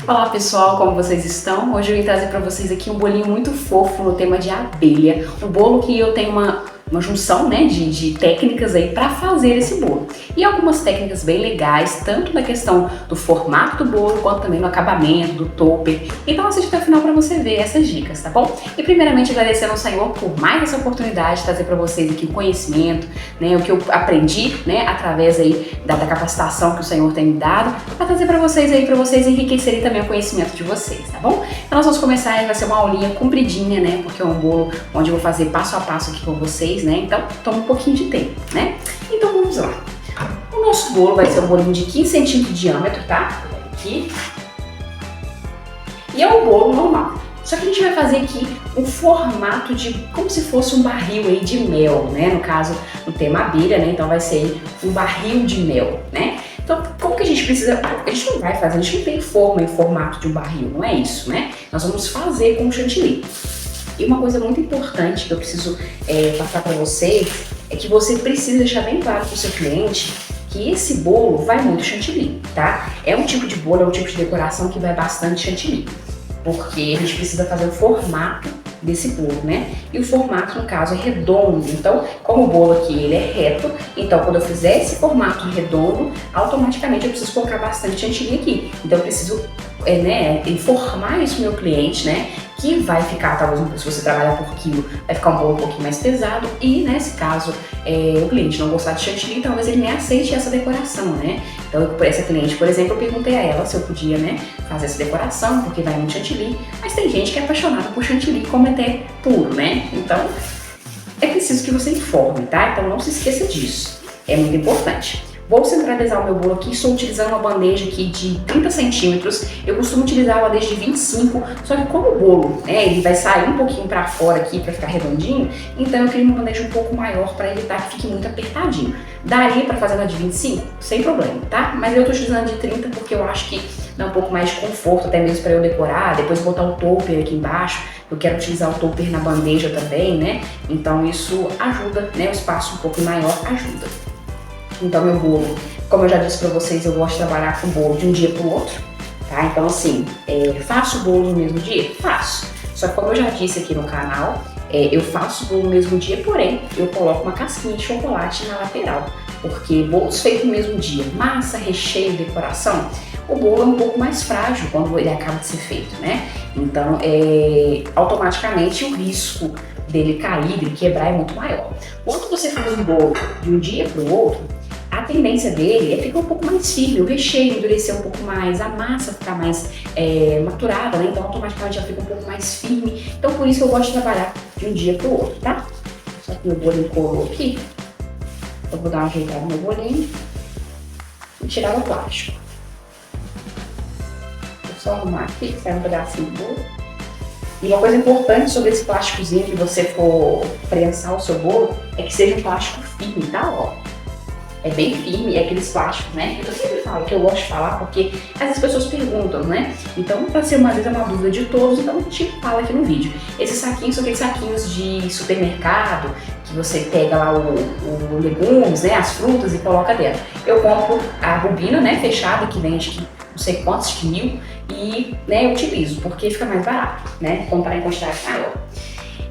Olá pessoal, como vocês estão? Hoje eu vim trazer para vocês aqui um bolinho muito fofo no tema de abelha. Um bolo que eu tenho uma junção, né, de técnicas aí para fazer esse bolo. E algumas técnicas bem legais, tanto na questão do formato do bolo, quanto também no acabamento, do topper. Então assiste até o final para você ver essas dicas, tá bom? E primeiramente agradecendo ao Senhor por mais essa oportunidade de trazer para vocês aqui o conhecimento, né, o que eu aprendi, né, através aí da capacitação que o Senhor tem me dado, para trazer para vocês enriquecerem também o conhecimento de vocês, tá bom? Então nós vamos começar, vai ser uma aulinha compridinha, né, porque é um bolo onde eu vou fazer passo a passo aqui com vocês, né? Então toma um pouquinho de tempo, né? Então vamos lá. O nosso bolo vai ser um bolinho de 15 centímetros de diâmetro, tá? Aqui. E é um bolo normal. Só que a gente vai fazer aqui um formato de como se fosse um barril aí de mel, né? No caso, no tema abelha, né? Então vai ser um barril de mel, né? Então, como que a gente precisa... A gente não vai fazer, a gente não tem forma em formato de um barril, não é isso, né? Nós vamos fazer com o chantilly. E uma coisa muito importante que eu preciso passar para vocês é que você precisa deixar bem claro para o seu cliente que esse bolo vai muito chantilly, tá? É um tipo de bolo, é um tipo de decoração que vai bastante chantilly, porque a gente precisa fazer o formato desse bolo, né? E o formato, no caso, é redondo. Então, como o bolo aqui ele é reto, então quando eu fizer esse formato redondo, automaticamente eu preciso colocar bastante chantilly aqui. Então eu preciso informar isso pro meu cliente, né? Que vai ficar, talvez, se você trabalhar por quilo, vai ficar um bolo um pouquinho mais pesado e, nesse caso, o cliente não gostar de chantilly, talvez ele nem aceite essa decoração, né? Então, por essa cliente, por exemplo, eu perguntei a ela se eu podia, né, fazer essa decoração, porque vai muito chantilly, mas tem gente que é apaixonada por chantilly como até puro, né? Então, é preciso que você informe, tá? Então, não se esqueça disso, é muito importante. Vou centralizar o meu bolo aqui, estou utilizando uma bandeja aqui de 30 centímetros, eu costumo utilizar uma bandeja de 25, só que como o bolo, né, ele vai sair um pouquinho para fora aqui para ficar redondinho, então eu queria uma bandeja um pouco maior para evitar que fique muito apertadinho. Daria para fazer na de 25? Sem problema, tá? Mas eu estou utilizando de 30 porque eu acho que dá um pouco mais de conforto, até mesmo para eu decorar, depois botar o topper aqui embaixo, eu quero utilizar o topper na bandeja também, né? Então isso ajuda, né, o espaço um pouco maior ajuda. Então meu bolo, como eu já disse pra vocês, eu gosto de trabalhar com bolo de um dia pro outro, tá? Então assim, faço o bolo no mesmo dia? Faço. Só que como eu já disse aqui no canal, eu faço o bolo no mesmo dia, porém eu coloco uma casquinha de chocolate na lateral. Porque bolos feitos no mesmo dia, massa, recheio, decoração, o bolo é um pouco mais frágil quando ele acaba de ser feito, né? Então automaticamente o risco dele cair, dele quebrar é muito maior. Quando você faz um bolo de um dia pro outro, a tendência dele é ficar um pouco mais firme, o recheio endurecer um pouco mais, a massa ficar mais maturada, né? Então automaticamente já fica um pouco mais firme. Então por isso que eu gosto de trabalhar de um dia pro outro, tá? Só que meu bolinho colou aqui, eu vou dar uma ajeitada no meu bolinho e tirar o plástico. Vou só arrumar aqui, que sai um pedacinho do bolo. E uma coisa importante sobre esse plásticozinho que você for prensar o seu bolo é que seja um plástico firme, tá? Ó. É bem firme, é aqueles plásticos, né? Eu sempre falo que eu gosto de falar porque as pessoas perguntam, né? Então, para ser uma dúvida de todos, então a gente fala aqui no vídeo. Esses saquinhos são aqueles saquinhos de supermercado que você pega lá o legumes, né? As frutas e coloca dentro. Eu compro a bobina, né? Fechada, que vem acho que não sei quantos de 1000 e, né, eu utilizo porque fica mais barato, né? Comprar em quantidade maior.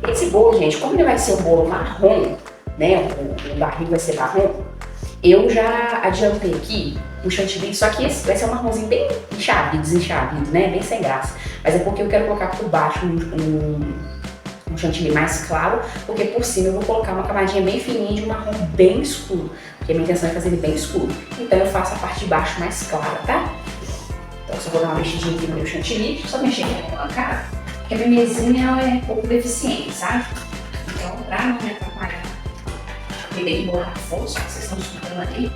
Esse bolo, gente, como ele vai ser um bolo marrom, né? O barril vai ser marrom. Eu já adiantei aqui o chantilly, só que esse vai ser um marronzinho bem desenchavido, né? Bem sem graça. Mas é porque eu quero colocar por baixo um chantilly mais claro, porque por cima eu vou colocar uma camadinha bem fininha de um marrom bem escuro, porque a minha intenção é fazer ele bem escuro. Então eu faço a parte de baixo mais clara, tá? Então eu só vou dar uma mexidinha aqui no meu chantilly, só mexer aqui na cara, porque a minha mesinha ela é um pouco deficiente, sabe? Então pra não me atrapalhar, tem que botar força, vocês estão escutando ali,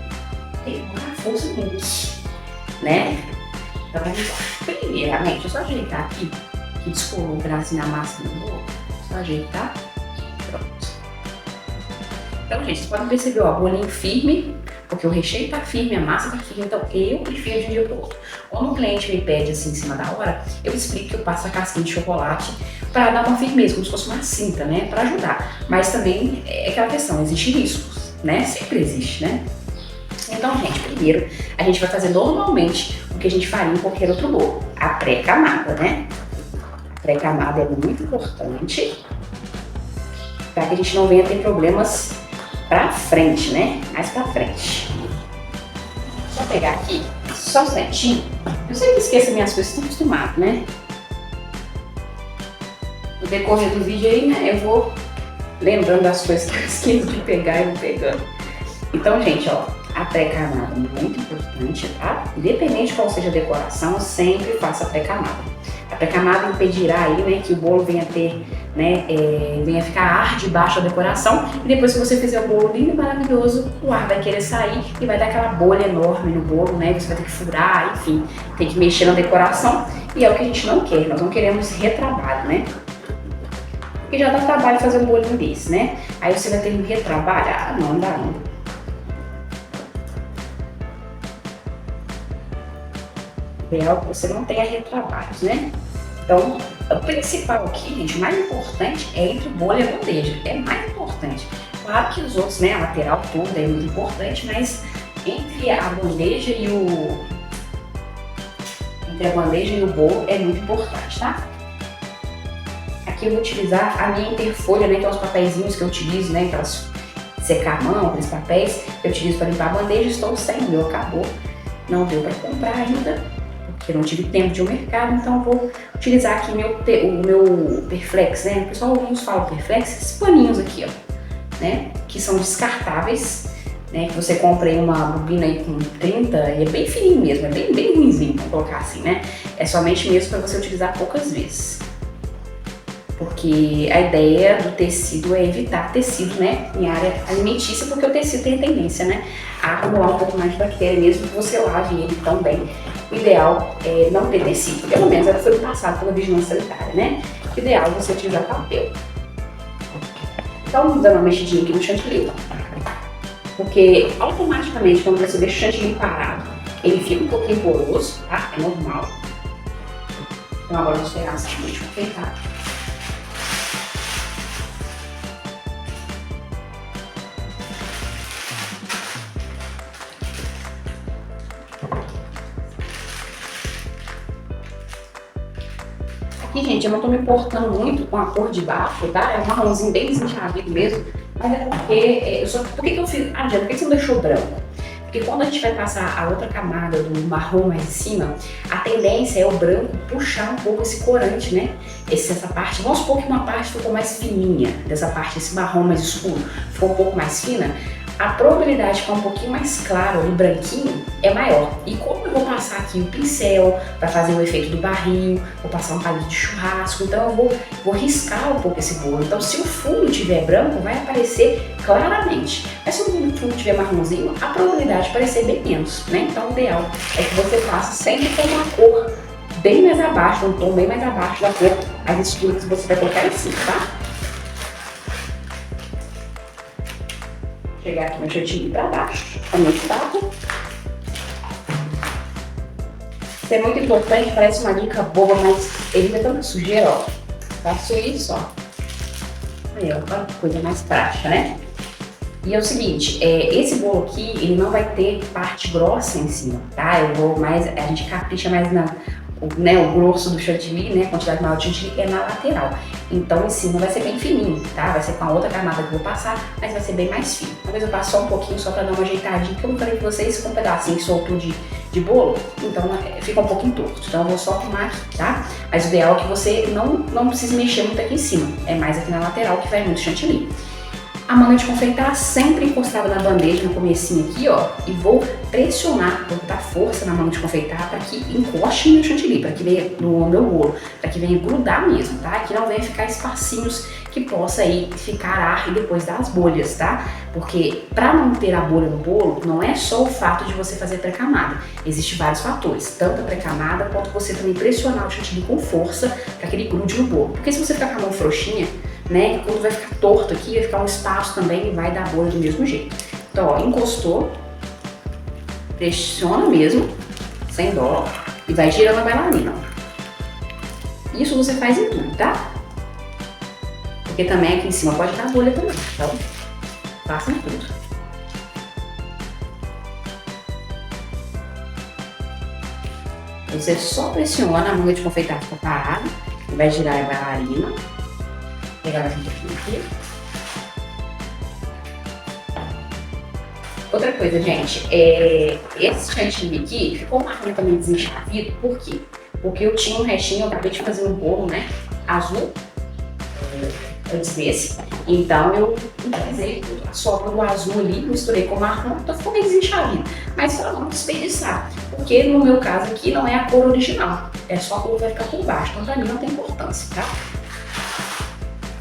tem que botar força muito, né? Então vamos lá. Primeiramente, eu só ajeitar aqui, que descolou um pedacinho da massa no bolo, só ajeitar, pronto. Então, gente, vocês podem perceber, ó, bolinho firme, porque o recheio tá firme, a massa tá firme, então eu prefiro de um dia pro outro. Quando o cliente me pede assim em cima da hora, eu explico que eu passo a casquinha de chocolate para dar uma firmeza, como se fosse uma cinta, né, para ajudar. Mas também é aquela questão, existe riscos, né, sempre existe, né. Então, gente, primeiro a gente vai fazer normalmente o que a gente faria em qualquer outro bolo. A pré-camada, né? A pré-camada é muito importante para que a gente não venha ter problemas pra frente, né? Mais pra frente. Só pegar aqui, só um instantinho. Eu sempre esqueço minhas coisas, estou acostumado, né? No decorrer do vídeo aí, né, eu vou lembrando das coisas que eu esqueço de pegar e vou pegando. Então, gente, ó, a pré-camada é muito importante, tá? Independente de qual seja a decoração, eu sempre faço a pré-camada. A pré-camada impedirá aí, né, que o bolo venha ter, né, venha ficar ar debaixo da decoração, e depois que você fizer o bolo lindo e maravilhoso, o ar vai querer sair e vai dar aquela bolha enorme no bolo, né, você vai ter que furar, enfim, tem que mexer na decoração, e é o que a gente não quer, nós não queremos retrabalho, né? Porque já dá trabalho fazer um bolinho desse, né? Aí você vai ter que retrabalhar, não dá não. O ideal é que você não tenha retrabalhos, né? Então, o principal aqui, gente, o mais importante é entre o bolo e a bandeja. É mais importante. Claro que os outros, né, a lateral toda é muito importante, mas entre a bandeja e o bolo é muito importante, tá? Aqui eu vou utilizar a minha interfolha, né, que é os papeizinhos que eu utilizo, né, aquelas secar a mão, aqueles papéis que eu utilizo para limpar a bandeja. Estou sem, o meu acabou, não deu para comprar ainda, porque eu não tive tempo de ir ao mercado, então eu vou utilizar aqui o meu Perflex, né? O pessoal alguns falam Perflex, esses paninhos aqui, ó, né? Que são descartáveis, né? Que você compra aí uma bobina aí com 30 e é bem fininho mesmo, é bem ruimzinho, vamos colocar assim, né? É somente mesmo para você utilizar poucas vezes. Porque a ideia do tecido é evitar tecido, né, em área alimentícia, porque o tecido tem a tendência, né, a acumular um pouco mais de bactéria, mesmo que você lave ele tão bem. O ideal é não ter tecido, pelo menos ela foi passada pela vigilância sanitária, né? O ideal é você utilizar papel. Então, dando uma mexidinha aqui no chantilly, porque automaticamente quando você deixa o chantilly parado, ele fica um pouquinho poroso, tá? É normal. Então agora vamos pegar essa de confeitar. Aqui, gente, eu não tô me importando muito com a cor de baixo, tá? É um marronzinho bem desenchavido mesmo, mas é porque... por que eu fiz... Ah, Diana, por que você não deixou branco? Porque quando a gente vai passar a outra camada do marrom mais em cima, a tendência é o branco puxar um pouco esse corante, né? Essa parte, vamos supor que uma parte ficou mais fininha, dessa parte, esse marrom mais escuro, ficou um pouco mais fina, a probabilidade de ficar um pouquinho mais claro e branquinho é maior. E como eu vou passar aqui o pincel para fazer o efeito do barril, vou passar um palito de churrasco, então eu vou riscar um pouco esse bolo. Então se o fundo tiver branco, vai aparecer claramente. Mas se o fundo tiver marronzinho, a probabilidade de aparecer bem menos, né? Então o ideal é que você faça sempre com uma cor bem mais abaixo, um tom bem mais abaixo da cor, as estruturas que você vai colocar em cima, tá? Pegar aqui meu chantilly para baixo, com meu taco. Isso é muito importante, parece uma dica boba, mas evita tanta sujeira, ó. Faço isso, ó. Aí, ó, olha que coisa mais prática, né? E é o seguinte, esse bolo aqui, ele não vai ter parte grossa em cima, tá? A gente capricha mais o grosso do chantilly, né? A quantidade maior de chantilly é na lateral. Então em cima vai ser bem fininho, tá? Vai ser com a outra camada que eu vou passar, mas vai ser bem mais fino. Talvez eu passe só um pouquinho, só pra dar uma ajeitadinha, porque eu falei pra vocês, com um pedacinho que soltou de bolo, então fica um pouquinho torto. Então eu vou só arrumar aqui, tá? Mas o ideal é que você não precise mexer muito aqui em cima, é mais aqui na lateral que vai muito chantilly. A manga de confeitar sempre encostada na bandeja, no comecinho aqui, ó, e vou pressionar, vou botar força na manga de confeitar para que encoste no meu chantilly, para que venha no meu bolo, para que venha grudar mesmo, tá? Que não venha ficar espacinhos que possa aí ficar ar e depois dar as bolhas, tá? Porque para não ter a bolha no bolo, não é só o fato de você fazer pré-camada, existem vários fatores, tanto a pré-camada quanto você também pressionar o chantilly com força para que ele grude no bolo. Porque se você ficar com a mão frouxinha, né, quando vai ficar torto aqui, vai ficar um espaço também e vai dar bolha do mesmo jeito. Então, ó, encostou, pressiona mesmo, sem dó, e vai girando a bailarina. Isso você faz em tudo, tá? Porque também aqui em cima pode dar bolha também, então faça em tudo. você só pressiona, a manga de confeitar fica parada, vai girar a bailarina. Vou pegar mais um pouquinho aqui. Outra coisa, gente, esse chantilly aqui ficou marrom também desenchavido, por quê? Porque eu tinha um restinho, eu acabei de fazer um bolo, né, azul, antes desse, então eu utilizei a sobra do azul ali, misturei com o marrom, então ficou meio desenchavido, mas para não desperdiçar, porque no meu caso aqui não é a cor original, é só a cor que vai ficar por baixo, então para mim não tem importância, tá?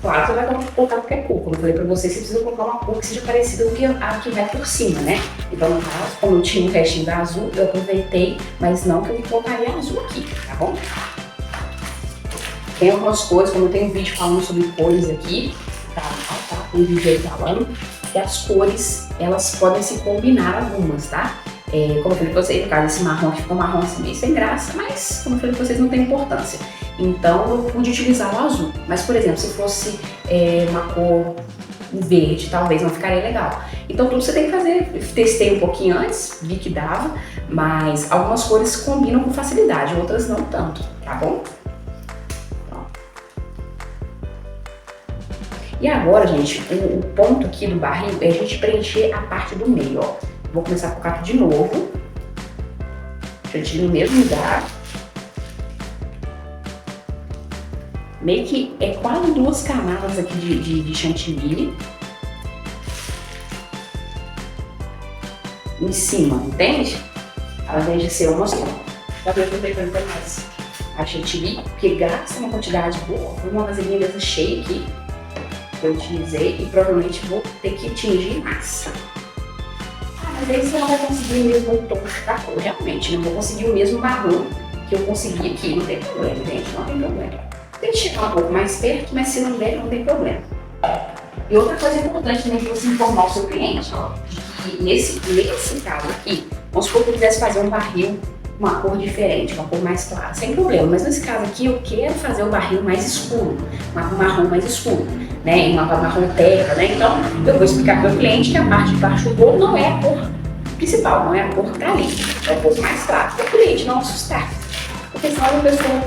Claro, você vai colocar qualquer cor, como eu falei pra vocês, você precisa colocar uma cor que seja parecida com a que vai por cima, né? Então, no caso, como eu tinha um restinho da azul, eu aproveitei, mas não que eu colocaria azul aqui, tá bom? Tem algumas cores, como eu tenho um vídeo falando sobre cores aqui, tá? Tem um vídeo aí falando, que as cores, elas podem se combinar algumas, tá? Como eu falei pra vocês, no caso, esse marrom aqui ficou marrom assim meio sem graça, mas como eu falei pra vocês, não tem importância. Então eu pude utilizar o azul, mas por exemplo, se fosse uma cor verde, talvez não ficaria legal. Então tudo você tem que fazer, testei um pouquinho antes, vi que dava, mas algumas cores combinam com facilidade, outras não tanto, tá bom? E agora, gente, o ponto aqui do barril é a gente preencher a parte do meio, ó. Vou começar a colocar de novo, chantilly no mesmo lugar. Meio que é quase 2 camadas aqui de chantilly em cima, entende? Ao invés de ser uma só. Talvez eu vou pegar mais a chantilly, porque gasta uma quantidade boa. Uma vasilhinha dessa cheia aqui que eu utilizei e provavelmente vou ter que tingir mais. Mas aí você não vai conseguir o mesmo tom da cor, realmente. Não vou conseguir o mesmo marrom que eu consegui aqui. Não tem problema, gente, não tem problema. Tem que chegar um pouco mais perto, mas se não der, não tem problema. E outra coisa importante também é você informar o seu cliente, ó, que nesse caso aqui, vamos supor que eu quisesse fazer um barril, uma cor diferente, uma cor mais clara, sem problema. Mas nesse caso aqui, eu quero fazer o barril mais escuro, um marrom mais escuro, né? Uma marrom terra, né? Então, eu vou explicar para o meu cliente que a parte de baixo do bolo não é a cor principal, não é a cor que tá ali, é a cor mais clara, para o cliente não assustar. Porque senão a pessoa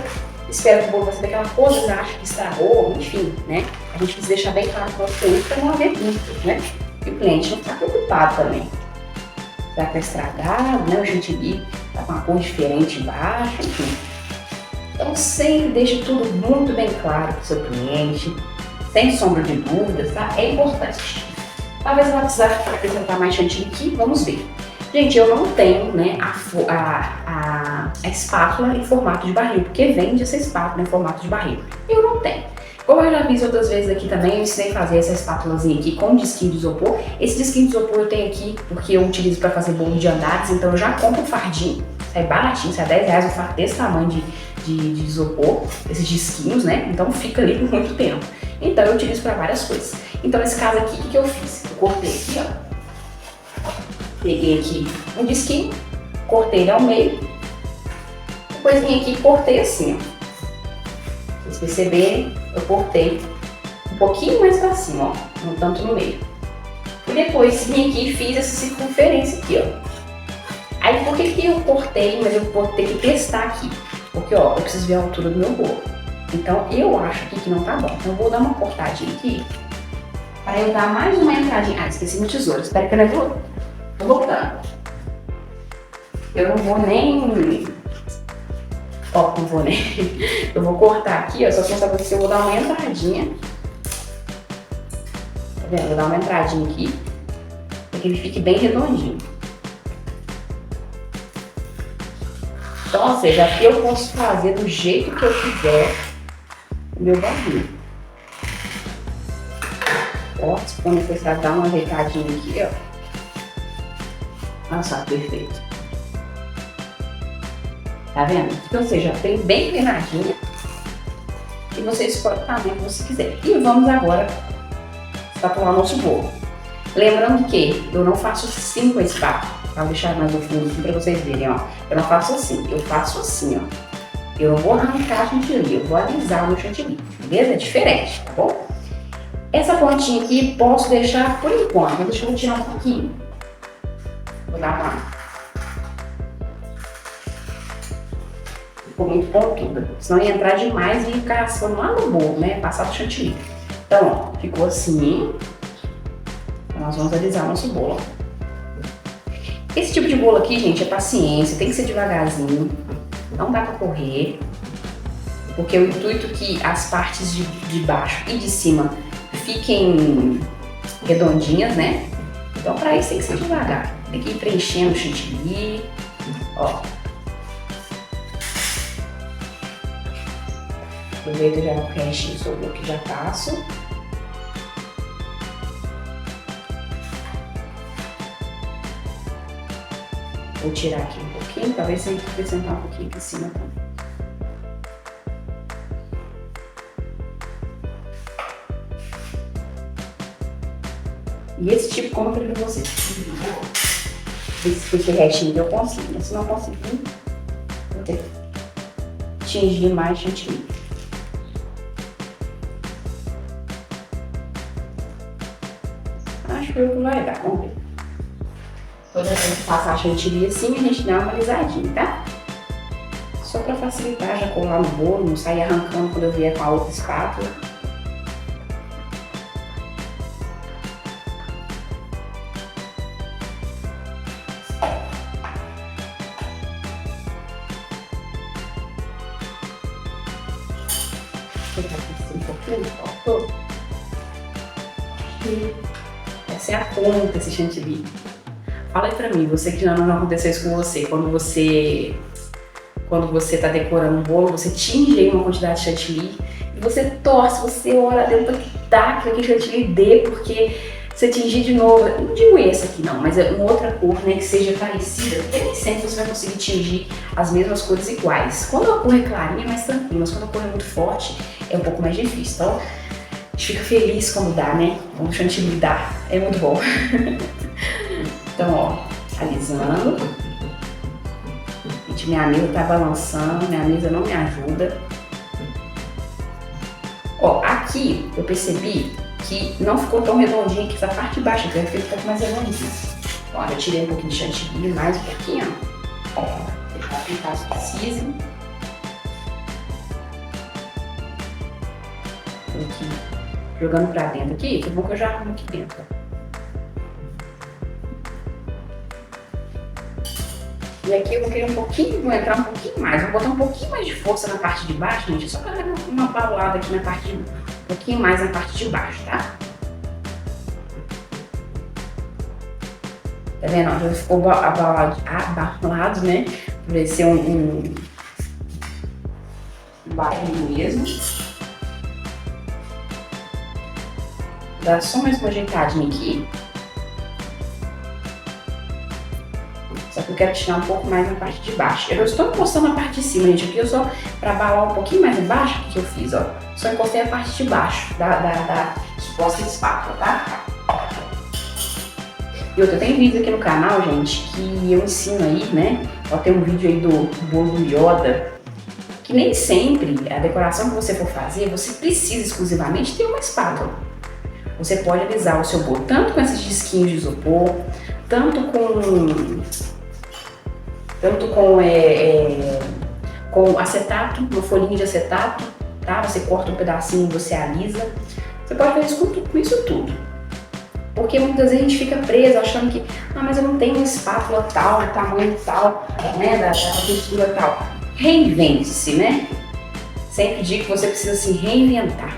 espera que o bolo vai ser daquela coisa, já acha que estragou, enfim, né? A gente precisa deixar bem claro para o cliente para não haver dúvidas, né? E o cliente não ficar preocupado também. Será que tá estragado, né? O chantilly tá com uma cor diferente embaixo, enfim. Então sempre deixe tudo muito bem claro para o seu cliente, sem sombra de dúvidas, tá? É importante. Talvez ela precisar acrescentar mais chantilly aqui, vamos ver. Gente, eu não tenho, né, a espátula em formato de barril, porque vende essa espátula em formato de barril. Eu não tenho. Como eu já fiz outras vezes aqui também, eu ensinei a fazer essa espátulazinha aqui com disquinho de isopor. Esse disquinho de isopor eu tenho aqui porque eu utilizo para fazer bolo de andares, então eu já compro um fardinho, sai baratinho, sai R$10 um fardo desse tamanho de isopor, esses disquinhos, né? Então fica ali por muito tempo. Então eu utilizo para várias coisas. Então nesse caso aqui, o que eu fiz? Eu cortei aqui, ó. Peguei aqui um disquinho, cortei ele ao meio, depois vim aqui e cortei assim, ó. Vocês perceberem, eu cortei um pouquinho mais pra cima, ó, não tanto no meio. E depois vim aqui e fiz essa circunferência aqui, ó. Aí por que eu cortei, mas eu vou ter que testar aqui? Porque, ó, eu preciso ver a altura do meu bolo. Então eu acho aqui que não tá bom. Então eu vou dar uma cortadinha aqui, para eu dar mais uma entradinha. Ah, esqueci meu tesouro, espera que eu levou. Tô voltando. Eu não vou nem... Ó, não vou nem... Eu vou cortar aqui, ó, só pra saber se eu vou dar uma entradinha. Tá vendo? Vou dar uma entradinha aqui, para que ele fique bem redondinho. Então, ou seja, aqui eu posso fazer do jeito que eu quiser o meu barril. Ó, se for necessário dar uma ajeitadinha aqui, ó. Olha só, perfeito. Tá vendo? Ou seja, tem bem inclinadinha. E você escolhe o tamanho que você quiser. E vamos agora espatular o nosso bolo. Lembrando que eu não faço assim com a espátula. Vou deixar mais no fundo assim pra vocês verem, ó. Eu não faço assim, eu faço assim, ó. Eu não vou arrancar a chantilly, eu vou alisar o meu chantilly. Beleza? É diferente, tá bom? Essa pontinha aqui posso deixar por enquanto. Deixa eu tirar um pouquinho. Vou dar uma... ficou muito pontuda. Senão ia entrar demais e ia ficar raspando lá no bolo, né? Passar do chantilly. Então, ó, ficou assim. Nós vamos alisar nosso bolo. Esse tipo de bolo aqui, gente, é paciência, tem que ser devagarzinho. Não dá pra correr. Porque o intuito é que as partes de baixo e de cima fiquem redondinhas, né? Então, pra isso tem que ser devagar. Tem que ir preenchendo o chantilly. Ó. Aproveito já o restinho sobrou que já passo. Vou tirar aqui um pouquinho, talvez tenha que acrescentar um pouquinho aqui em cima também. E esse tipo, como eu falei pra vocês, esse restinho eu consigo, se não conseguir, vou ter que tingir mais chantilly. Acho que vai dar, vamos ver. Quando a gente passar a chantilly assim, a gente dá uma alisadinha, tá? Só pra facilitar, já colar no bolo, não sair arrancando quando eu vier com a outra espátula. Vou pegar aqui um pouquinho, faltou. E essa é a ponta, esse chantilly. Fala aí pra mim, você que já não aconteceu isso com você, quando você tá decorando um bolo, você tinge aí uma quantidade de chantilly e você torce, você ora dentro pra que dá, que aquele chantilly dê, porque você tingir de novo, eu não digo esse aqui não, mas é uma outra cor, né, que seja parecida, porque nem sempre você vai conseguir tingir as mesmas cores iguais. Quando a cor é clarinha é mais tranquilo, mas quando a cor é muito forte é um pouco mais difícil. Então, a gente fica feliz quando dá, né, quando o chantilly dá, é muito bom. Então, ó, alisando. Gente, minha mesa tá balançando, minha mesa não me ajuda. Ó, aqui eu percebi que não ficou tão redondinho aqui, essa parte de baixo aqui, vai ficar um pouco mais redondinho. Ó, eu tirei um pouquinho de chantilly, mais um pouquinho, ó. Deixar aqui caso precise. Aqui, jogando pra dentro aqui, que bom que eu já arrumo aqui dentro, ó. E aqui eu vou querer um pouquinho, vou entrar um pouquinho mais, vou botar um pouquinho mais de força na parte de baixo, gente, só para dar uma paulada aqui na parte de, um pouquinho mais na parte de baixo, tá? Tá vendo? Ó, já ficou abalado, né? Pra ser um barrinho mesmo. Dá só mais uma ajeitadinha aqui. Só que eu quero tirar um pouco mais na parte de baixo. Eu estou encostando a parte de cima, gente. Aqui eu só, para abalar um pouquinho mais embaixo, o que eu fiz, ó. Só encostei a parte de baixo da suposta espátula, tá? E outra, tem vídeo aqui no canal, gente, que eu ensino aí, né? Ó, tem um vídeo aí do bolo do Yoda, que nem sempre a decoração que você for fazer, você precisa exclusivamente ter uma espátula. Você pode alisar o seu bolo tanto com esses disquinhos de isopor, tanto com acetato, uma folhinha de acetato, tá? Você corta um pedacinho e você alisa. Você pode fazer isso com isso tudo. Porque muitas vezes a gente fica preso achando que, ah, mas eu não tenho uma espátula tal, tamanho tal, né, da textura tal. Reinvente-se, né? Sempre digo que você precisa se reinventar.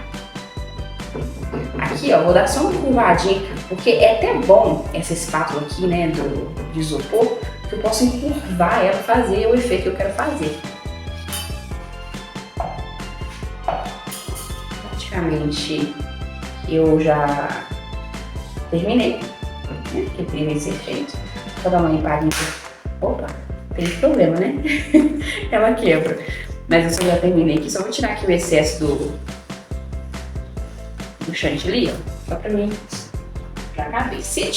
Aqui, ó, vou dar só uma curvadinha, porque é até bom essa espátula aqui, né, de isopor, que eu posso encurvar ela, fazer o efeito que eu quero fazer. Praticamente eu já terminei, né, que primeiro ser feito. Vou dar uma limpadinha. Opa, tem problema, né? Ela quebra. Mas eu já terminei aqui, só vou tirar aqui o excesso do chantilly, ó, só pra mim, pra caber. Se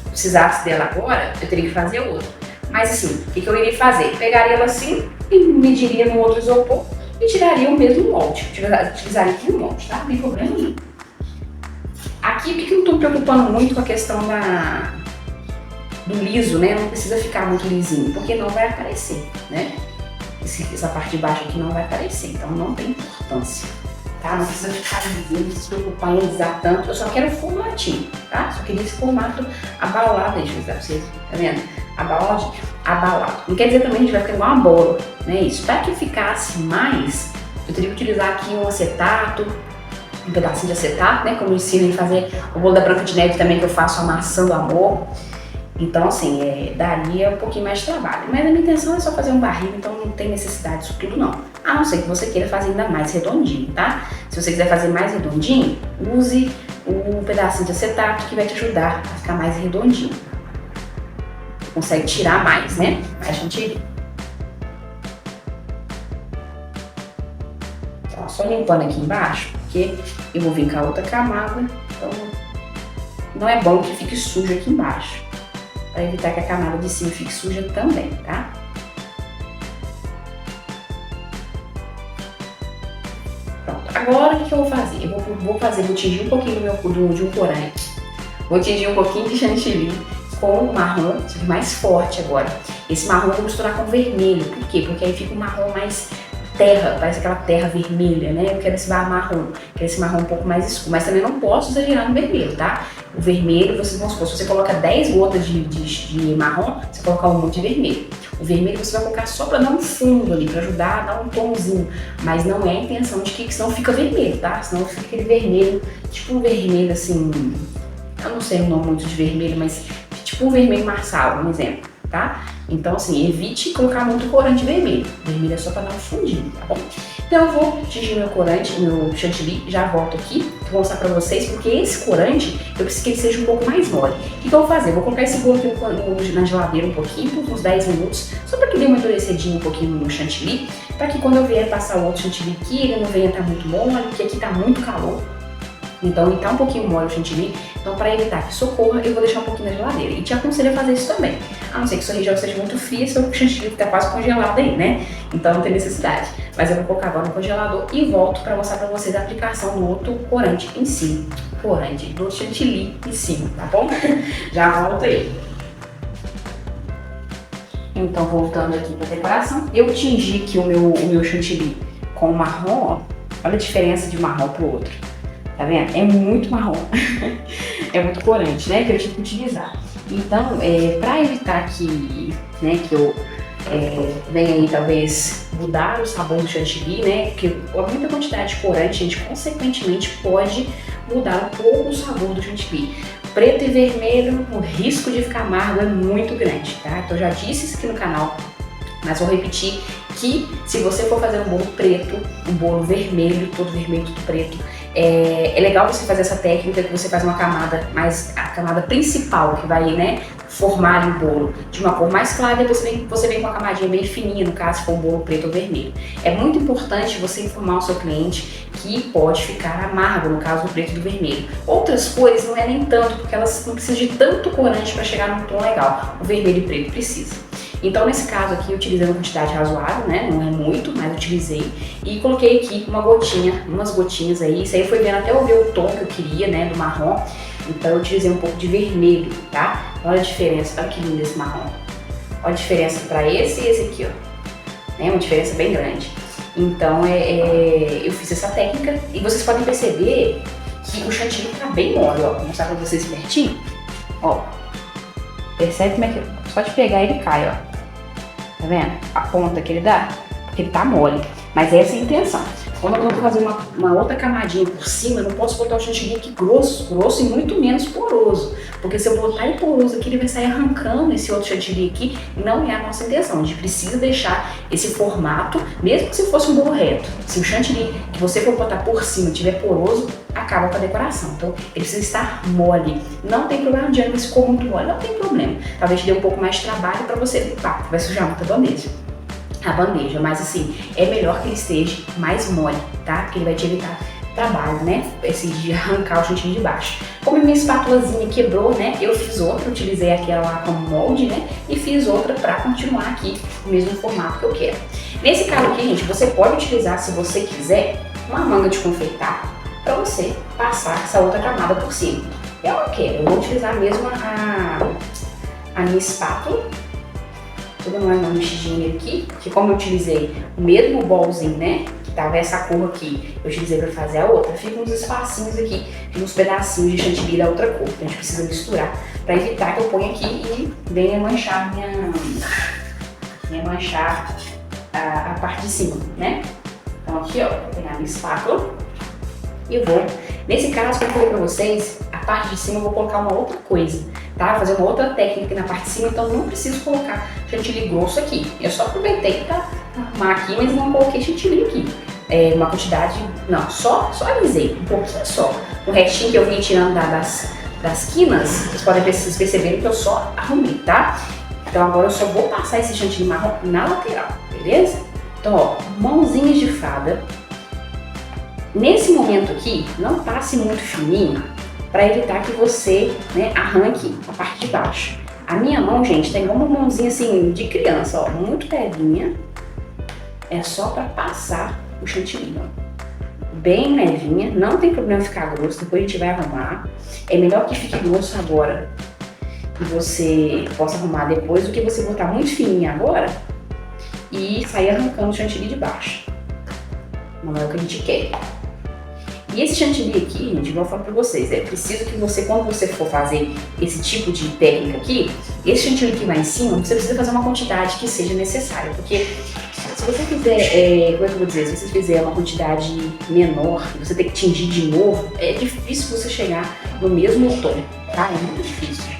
precisasse dela agora, eu teria que fazer outra. Mas assim, o que eu iria fazer? Pegaria ela assim e mediria no outro isopor e tiraria o mesmo molde. Utilizaria aqui no molde, tá? Não tem problema nenhum. Aqui, porque eu não tô me preocupando muito com a questão do liso, né? Não precisa ficar muito lisinho, porque não vai aparecer, né? essa parte de baixo aqui não vai aparecer, então não tem importância, tá? Não precisa ficar dizendo, se preocupar em usar tanto, eu só quero o formatinho, tá? Só queria esse formato abalado, deixa eu usar pra vocês, tá vendo? Abalado. Não quer dizer também que a gente vai ficar igual uma bola, né? Isso, para que ficasse mais, eu teria que utilizar aqui um acetato, um pedacinho de acetato, né? Como eu ensino em fazer o bolo da Branca de Neve também, que eu faço amassando amor. Então, assim, daria um pouquinho mais de trabalho. Mas a minha intenção é só fazer um barril, então não tem necessidade disso tudo, não. A não ser que você queira fazer ainda mais redondinho, tá? Se você quiser fazer mais redondinho, use um pedacinho de acetato que vai te ajudar a ficar mais redondinho. Consegue tirar mais, né? Mais chantilly. Então, só limpando aqui embaixo, porque eu vou vir com a outra camada, então não é bom que fique sujo aqui embaixo, para evitar que a camada de cima fique suja também, tá? Pronto, agora o que eu vou fazer? Vou tingir um pouquinho de um corante, vou tingir um pouquinho de chantilly com o marrom, só que mais forte agora. Esse marrom eu vou misturar com vermelho, por quê? Porque aí fica um marrom mais terra, parece aquela terra vermelha, né? Eu quero esse marrom um pouco mais escuro, mas também não posso exagerar no vermelho, tá? O vermelho, vocês vão supor, se você coloca 10 gotas de marrom, você colocar um monte de vermelho. O vermelho você vai colocar só para dar um fundo ali, para ajudar a dar um tomzinho, mas não é a intenção de que senão fica vermelho, tá? Senão fica aquele vermelho, tipo um vermelho assim, eu não sei o nome muito de vermelho, mas tipo um vermelho marçal, um exemplo, tá? Então, assim, evite colocar muito corante vermelho. Vermelho é só para dar um fundinho, tá bom? Então, eu vou tingir meu corante, meu chantilly, já volto aqui, vou mostrar pra vocês, porque esse corante, eu preciso que ele seja um pouco mais mole. O que eu vou fazer? Eu vou colocar esse bolo aqui na geladeira um pouquinho, por uns 10 minutos, só para que dê uma endurecidinha um pouquinho no chantilly, para que quando eu vier passar o outro chantilly aqui, ele não venha estar muito mole, porque aqui tá muito calor. Então, ele tá um pouquinho mole o chantilly, então para evitar que socorra, eu vou deixar um pouquinho na geladeira. E te aconselho a fazer isso também. A não ser que sua região seja muito fria, seu chantilly fica quase congelado aí, né? Então não tem necessidade. Mas eu vou colocar agora no congelador e volto para mostrar para vocês a aplicação do outro corante em cima. Do outro chantilly em cima, tá bom? Já volto aí. Então, voltando aqui para a decoração, eu tingi aqui o meu chantilly com o marrom, ó. Olha a diferença de um marrom pro outro. Tá vendo? É muito marrom, é muito corante, né, que eu tive que utilizar. Então, para evitar que eu venha aí talvez mudar o sabor do chantilly, né, porque com muita quantidade de corante, a gente consequentemente pode mudar um pouco o sabor do chantilly. Preto e vermelho, o risco de ficar amargo é muito grande, tá? Então, eu já disse isso aqui no canal, mas vou repetir que se você for fazer um bolo preto, um bolo vermelho, todo vermelho, tudo preto, é legal você fazer essa técnica que você faz uma camada, a camada principal que vai, né, formar o bolo de uma cor mais clara, e depois você vem com uma camadinha bem fininha, no caso, se for um bolo preto ou vermelho. É muito importante você informar o seu cliente que pode ficar amargo, no caso do preto e do vermelho. Outras cores não é nem tanto, porque elas não precisam de tanto corante para chegar num tom legal. O vermelho e preto precisa. Então, nesse caso aqui, eu utilizei uma quantidade razoável, né? Não é muito, mas utilizei. E coloquei aqui umas gotinhas aí. Isso aí foi vendo até eu ver o tom que eu queria, né? Do marrom. Então, eu utilizei um pouco de vermelho, tá? Olha a diferença, olha que lindo esse marrom. Olha a diferença para esse e esse aqui, ó. É uma diferença bem grande. Então, eu fiz essa técnica e vocês podem perceber que o chantilly tá bem mole, ó. Vou mostrar pra vocês pertinho. Ó, percebe como é que só de pegar ele cai, ó. Tá vendo? A ponta que ele dá, porque ele tá mole. Mas essa é a intenção. Quando eu vou fazer uma outra camadinha por cima, eu não posso botar o chantilly aqui grosso e muito menos poroso. Porque se eu botar ele poroso aqui, ele vai sair arrancando esse outro chantilly aqui. Não é a nossa intenção. A gente precisa deixar esse formato, mesmo que se fosse um bolo reto. Se o chantilly que você for botar por cima estiver poroso, acaba com a decoração. Então, ele precisa estar mole. Não tem problema de se ficou muito mole, não tem problema. Talvez te dê um pouco mais de trabalho para você limpar. Vai sujar muita bandeja, mas assim, é melhor que ele esteja mais mole, tá? Porque ele vai te evitar trabalho, né? Esse de arrancar o chantilly de baixo. Como a minha espátulazinha quebrou, né? Eu fiz outra, utilizei aquela lá como molde, né? E fiz outra para continuar aqui o mesmo formato que eu quero. Nesse caso aqui, gente, você pode utilizar, se você quiser, uma manga de confeitar para você passar essa outra camada por cima. Eu não quero, eu vou utilizar mesmo a minha espátula Tô dando uma mexidinha aqui, que como eu utilizei o mesmo bolzinho, né, que tava essa cor aqui, eu utilizei pra fazer a outra, fica uns espacinhos aqui, fica uns pedacinhos de chantilly da outra cor, que a gente precisa misturar, pra evitar que eu ponha aqui e venha manchar manchar a parte de cima, né? Então aqui, ó, vou pegar a minha espátula e eu vou, nesse caso, como eu falei pra vocês, a parte de cima eu vou colocar uma outra coisa, tá? Fazer uma outra técnica na parte de cima, então não preciso colocar chantilly grosso aqui. Eu só aproveitei pra arrumar aqui, mas não coloquei chantilly aqui. Uma quantidade, não, só alisei, um pouquinho só. O restinho que eu vim tirando das quinas, vocês podem perceberem que eu só arrumei, tá? Então agora eu só vou passar esse chantilly marrom na lateral, beleza? Então, ó, mãozinhas de fada. Nesse momento aqui, não passe muito fininho para evitar que você, né, arranque a parte de baixo. A minha mão, gente, tem uma mãozinha assim de criança, ó, muito levinha. É só para passar o chantilly, ó. Bem levinha, não tem problema ficar grosso, depois a gente vai arrumar. É melhor que fique grosso agora e você possa arrumar depois do que você botar muito fininho agora e sair arrancando o chantilly de baixo. Não é o que a gente quer. E esse chantilly aqui, gente, igual eu falo pra vocês, é preciso que você, quando você for fazer esse tipo de técnica aqui, esse chantilly que vai em cima, você precisa fazer uma quantidade que seja necessária, porque se você fizer, como é que eu vou dizer, se você fizer uma quantidade menor e você ter que tingir de novo, é difícil você chegar no mesmo tom, tá? É muito difícil.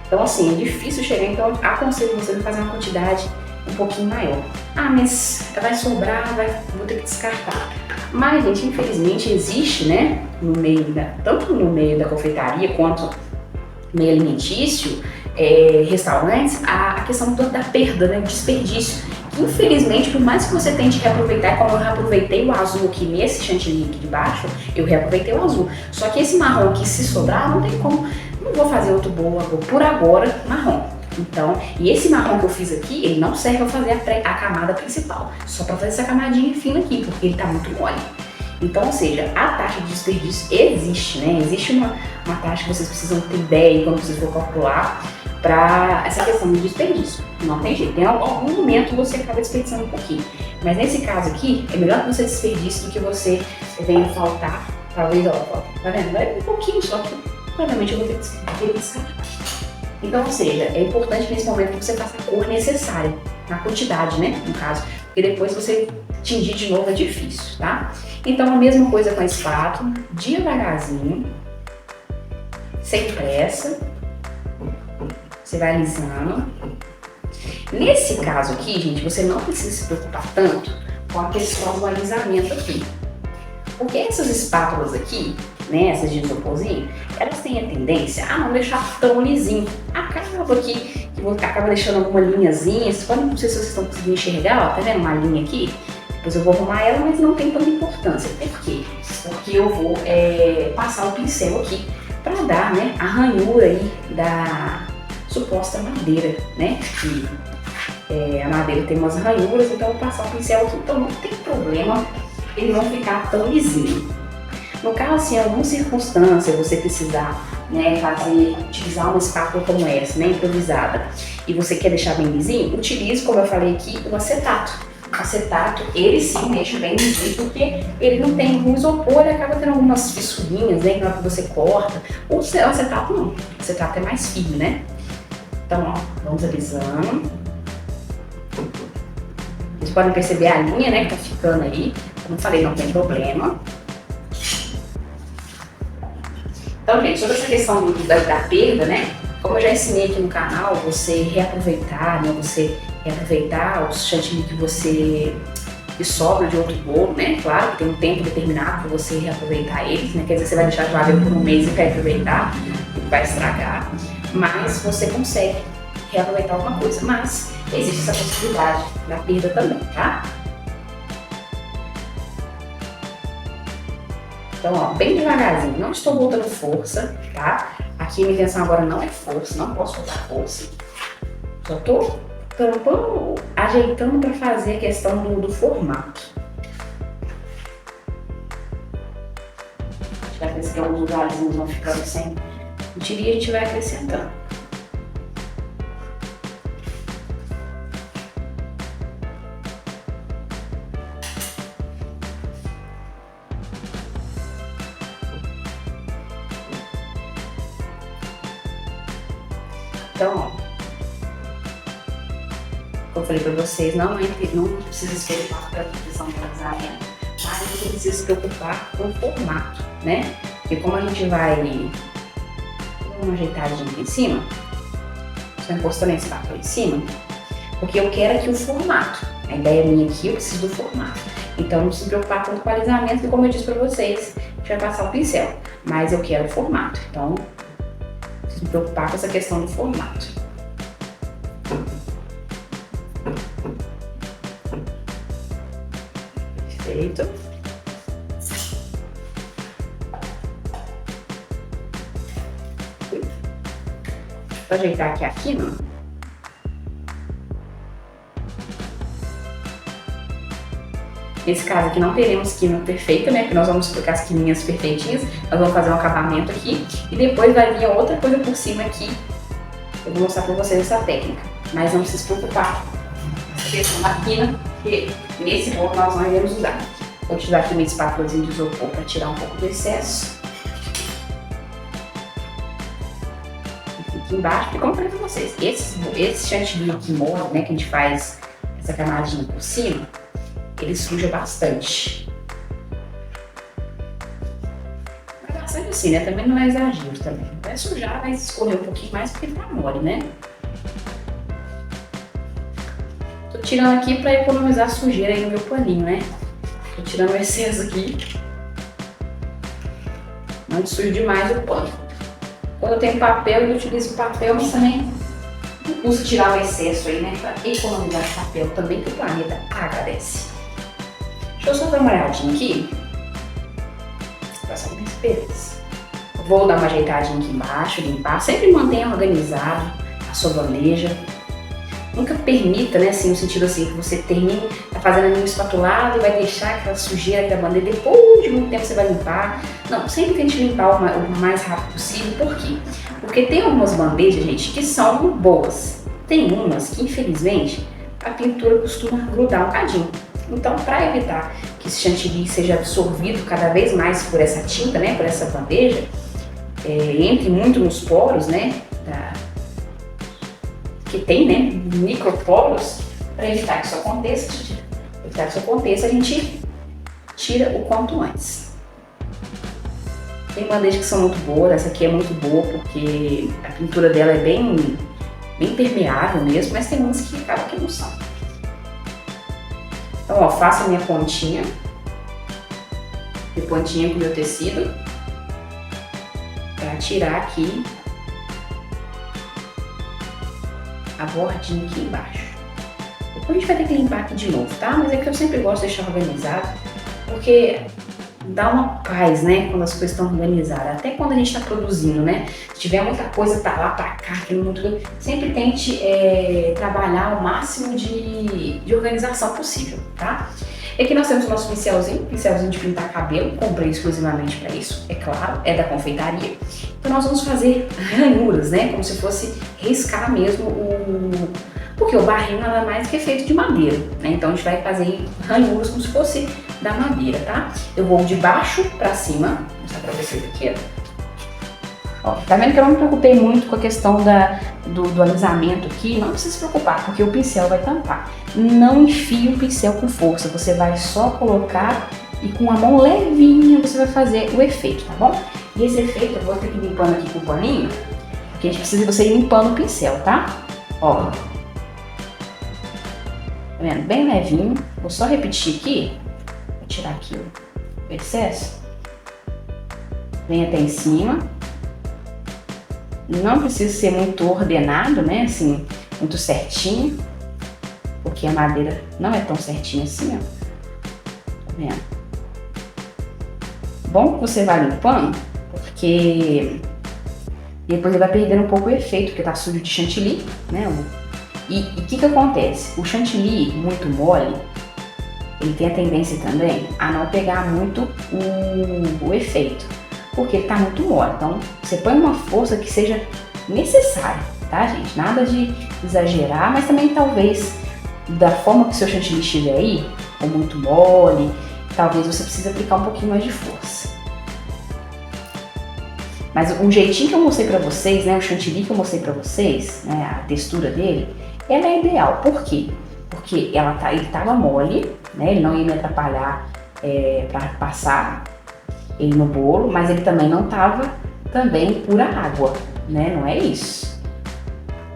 Então assim, é difícil chegar, então aconselho você a fazer uma quantidade um pouquinho maior. Ah, mas vai sobrar, vou ter que descartar. Mas, gente, infelizmente existe, né, tanto no meio da confeitaria quanto no meio alimentício, restaurantes, a questão da perda, né, desperdício. Infelizmente, por mais que você tente reaproveitar, como eu reaproveitei o azul aqui nesse chantilly aqui de baixo, eu reaproveitei o azul. Só que esse marrom aqui, se sobrar, não tem como. Não vou fazer outro bolo agora, por agora, marrom. Então, e esse marrom que eu fiz aqui, ele não serve para fazer a camada principal, só para fazer essa camadinha fina aqui, porque ele tá muito mole. Então, ou seja, a taxa de desperdício existe, né? Existe uma taxa que vocês precisam ter ideia quando vocês for calcular para essa questão de desperdício. Não tem jeito, em algum momento você acaba desperdiçando um pouquinho. Mas nesse caso aqui, é melhor que você desperdice do que você venha faltar, talvez, ó, tá vendo? Vai um pouquinho só que provavelmente eu vou ter que descartar. Então, ou seja, é importante nesse momento que você faça a cor necessária, na quantidade, né, no caso, porque depois você tingir de novo é difícil, tá? Então, a mesma coisa com a espátula, devagarzinho, sem pressa, você vai alisando. Nesse caso aqui, gente, você não precisa se preocupar tanto com a questão do alisamento aqui, porque essas espátulas aqui, né, essas de isoporzinho, elas têm a tendência a não deixar tão lisinho. Acaba aqui, que acaba deixando alguma linhazinha, não sei se vocês estão conseguindo enxergar, ó, tá vendo uma linha aqui? Depois eu vou arrumar ela, mas não tem tanta importância. Por quê? Porque eu vou passar o pincel aqui para dar, né, a ranhura aí da suposta madeira, né, que a madeira tem umas ranhuras, então eu vou passar o pincel aqui, então não tem problema ele não ficar tão lisinho. No caso, se em alguma circunstância você precisar, né, utilizar uma espátula como essa, né, improvisada, e você quer deixar bem lisinho, utilize, como eu falei aqui, o acetato. O acetato, ele sim deixa bem lisinho, porque ele não tem um isopor, ele acaba tendo algumas fissurinhas, né, na hora que você corta. O acetato não, o acetato é mais firme, né? Então, ó, vamos alisando. Vocês podem perceber a linha, né, que tá ficando aí. Como eu falei, não tem problema. Então, gente, sobre essa questão da perda, né? Como eu já ensinei aqui no canal, você reaproveitar, né? Você reaproveitar os chantilly que sobra de outro bolo, né? Claro que tem um tempo determinado para você reaproveitar eles, né? Quer dizer, você vai deixar de lavar por um mês e reaproveitar, vai estragar. Mas você consegue reaproveitar alguma coisa. Mas existe essa possibilidade da perda também, tá? Então, ó, bem devagarzinho, não estou botando força, tá? Aqui a minha intenção agora não é força, não posso botar força. Só estou tampando, ajeitando para fazer a questão do formato. A gente vai ver que alguns lugarzinhos vão ficando sem utilizar e a gente vai acrescentando. Então, ó, como eu falei pra vocês, não precisa se preocupar com a questão do alisamento, mas você precisa se preocupar com o formato, né? Porque como a gente vai dar uma ajeitadinha aqui em cima, só encostando a espátula em cima, porque eu quero aqui o formato. A ideia minha aqui, eu preciso do formato. Então não se preocupar tanto com o alisamento, como eu disse pra vocês, a gente vai passar o pincel. Mas eu quero o formato, então preciso me preocupar com essa questão do formato. Perfeito. Vou ajeitar aqui a quina. Nesse caso aqui não teremos quina perfeita, né? Porque nós vamos colocar as quininhas perfeitinhas. Nós vamos fazer um acabamento aqui. E depois vai vir outra coisa por cima aqui. Eu vou mostrar pra vocês essa técnica. Mas não precisa se preocupar com essa questão da quina, porque nesse bolo nós não iremos usar. Vou utilizar aqui uma espátulazinha de isopor para tirar um pouco do excesso. Aqui embaixo, e como eu falei pra vocês, esse chantilly aqui mole, né, que a gente faz essa camadinha por cima, ele suja bastante. Mas bastante assim, né? Também não é exagero também. Vai sujar, vai escorrer um pouquinho mais porque ele tá mole, né? Tô tirando aqui pra economizar a sujeira aí no meu paninho, né? Tô tirando o excesso aqui. Não sujo demais o pano. Quando eu tenho papel, eu utilizo papel, mas também não custa tirar o excesso aí, né? Pra economizar papel também, que o planeta agradece. Deixa eu só dar uma olhadinha aqui. Passar minhas peças. Vou dar uma ajeitadinha aqui embaixo, limpar. Sempre mantenha organizado a sua bandeja. Nunca permita, né, assim, no sentido assim, que você termine, tá fazendo um espatulado e vai deixar aquela sujeira da bandeja, depois de muito tempo você vai limpar. Não, sempre tente limpar o mais rápido possível. Por quê? Porque tem algumas bandejas, gente, que são boas. Tem umas que, infelizmente, a pintura costuma grudar um bocadinho. Então, para evitar que esse chantilly seja absorvido cada vez mais por essa tinta, né, por essa bandeja, entre muito nos poros, né, que tem, né, microporos, para evitar que isso aconteça, a gente tira o quanto antes. Tem bandejas que são muito boas, essa aqui é muito boa porque a pintura dela é bem permeável mesmo, mas tem umas que acabam que não são. Então, ó, faço a minha pontinha com o meu tecido, para tirar aqui a bordinha aqui embaixo. Depois a gente vai ter que limpar aqui de novo, tá? Mas é que eu sempre gosto de deixar organizado, porque dá uma paz, né, quando as coisas estão organizadas. Até quando a gente está produzindo, né? Se tiver muita coisa pra lá, pra cá, sempre tente trabalhar o máximo de organização possível, tá? E aqui nós temos o nosso pincelzinho de pintar cabelo, comprei exclusivamente para isso, é claro, é da confeitaria. Então nós vamos fazer ranhuras, né, como se fosse riscar mesmo porque o barril nada mais que é feito de madeira, né, então a gente vai fazer ranhuras como se fosse da madeira, tá? Eu vou de baixo para cima, vou mostrar para vocês aqui, ó. Tá vendo que eu não me preocupei muito com a questão do alisamento aqui? Não precisa se preocupar, porque o pincel vai tampar. Não enfie o pincel com força, você vai só colocar e com a mão levinha você vai fazer o efeito, tá bom? E esse efeito eu vou ter que ir limpando aqui com o paninho, porque a gente precisa de você ir limpando o pincel, tá? Ó, tá vendo? Bem levinho, vou só repetir aqui, vou tirar aqui o excesso, vem até em cima. Não precisa ser muito ordenado, né, assim, muito certinho, porque a madeira não é tão certinha assim, ó. Tá vendo? Bom que você vai limpando, porque depois ele vai perdendo um pouco o efeito, porque tá sujo de chantilly, né? E o que acontece? O chantilly muito mole, ele tem a tendência também a não pegar muito o efeito, porque ele tá muito mole. Então, você põe uma força que seja necessária, tá, gente? Nada de exagerar, mas também talvez, da forma que o seu chantilly estiver aí, ou muito mole, talvez você precise aplicar um pouquinho mais de força. Mas o jeitinho que eu mostrei pra vocês, né, o chantilly que eu mostrei pra vocês, né, a textura dele, ela é ideal. Por quê? Porque ele tava mole, né, ele não ia me atrapalhar pra passar ele no bolo, mas ele também não tava também pura água, né, não é isso.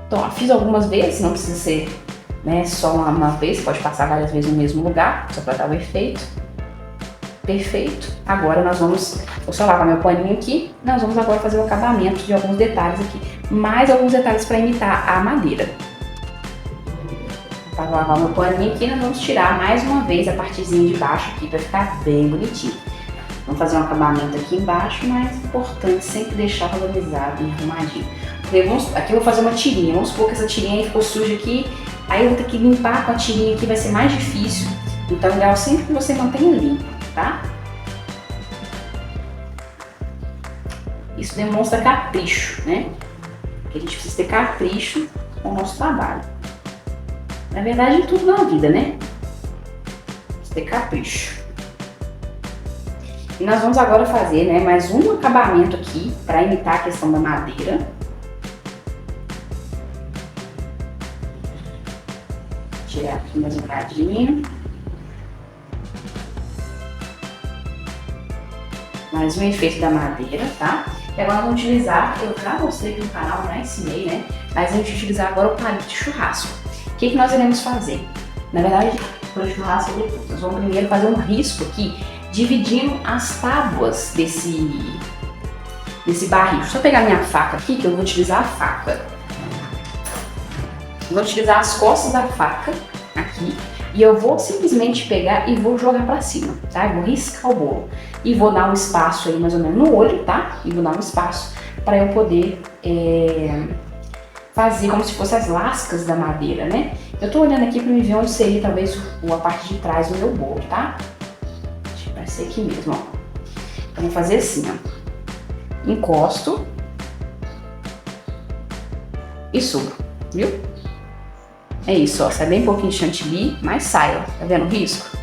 Então, ó, fiz algumas vezes, não precisa ser, né, só uma vez, pode passar várias vezes no mesmo lugar, só pra dar o efeito. Perfeito. Agora nós vamos, vou só lavar meu paninho aqui, nós vamos agora fazer o acabamento de alguns detalhes aqui. Mais alguns detalhes para imitar a madeira. Para lavar meu paninho aqui, nós vamos tirar mais uma vez a partezinha de baixo aqui para ficar bem bonitinho. Vamos fazer um acabamento aqui embaixo, mas é importante sempre deixar organizado e arrumadinho. Aqui eu vou fazer uma tirinha, vamos supor que essa tirinha aí ficou suja aqui, aí eu vou ter que limpar com a tirinha aqui, vai ser mais difícil. Então é legal sempre que você mantenha limpo. Tá? Isso demonstra capricho, né? Porque a gente precisa ter capricho com o nosso trabalho. Na verdade, em tudo na vida, né? Precisa ter capricho. E nós vamos agora fazer, né, mais um acabamento aqui para imitar a questão da madeira. Tirar aqui mais um bocadinho. Mais um efeito da madeira, tá? E agora nós vamos utilizar, eu já mostrei aqui no canal, já ensinei, né? Mas a gente vai utilizar agora o palito de churrasco. O que nós iremos fazer? Na verdade, para o churrasco depois, nós vamos primeiro fazer um risco aqui, dividindo as tábuas desse barril. Deixa eu pegar minha faca aqui, que eu vou utilizar a faca. Eu vou utilizar as costas da faca aqui. E eu vou simplesmente pegar e vou jogar pra cima, tá? Eu vou riscar o bolo. E vou dar um espaço aí, mais ou menos, no olho, tá? E vou dar um espaço para eu poder fazer como se fossem as lascas da madeira, né? Eu tô olhando aqui pra me ver onde seria, talvez, a parte de trás do meu bolo, tá? Acho que vai ser aqui mesmo, ó. Então, vou fazer assim, ó. Encosto. E subo, viu? É isso, ó, sai bem pouquinho de chantilly, mas sai, ó, tá vendo o risco?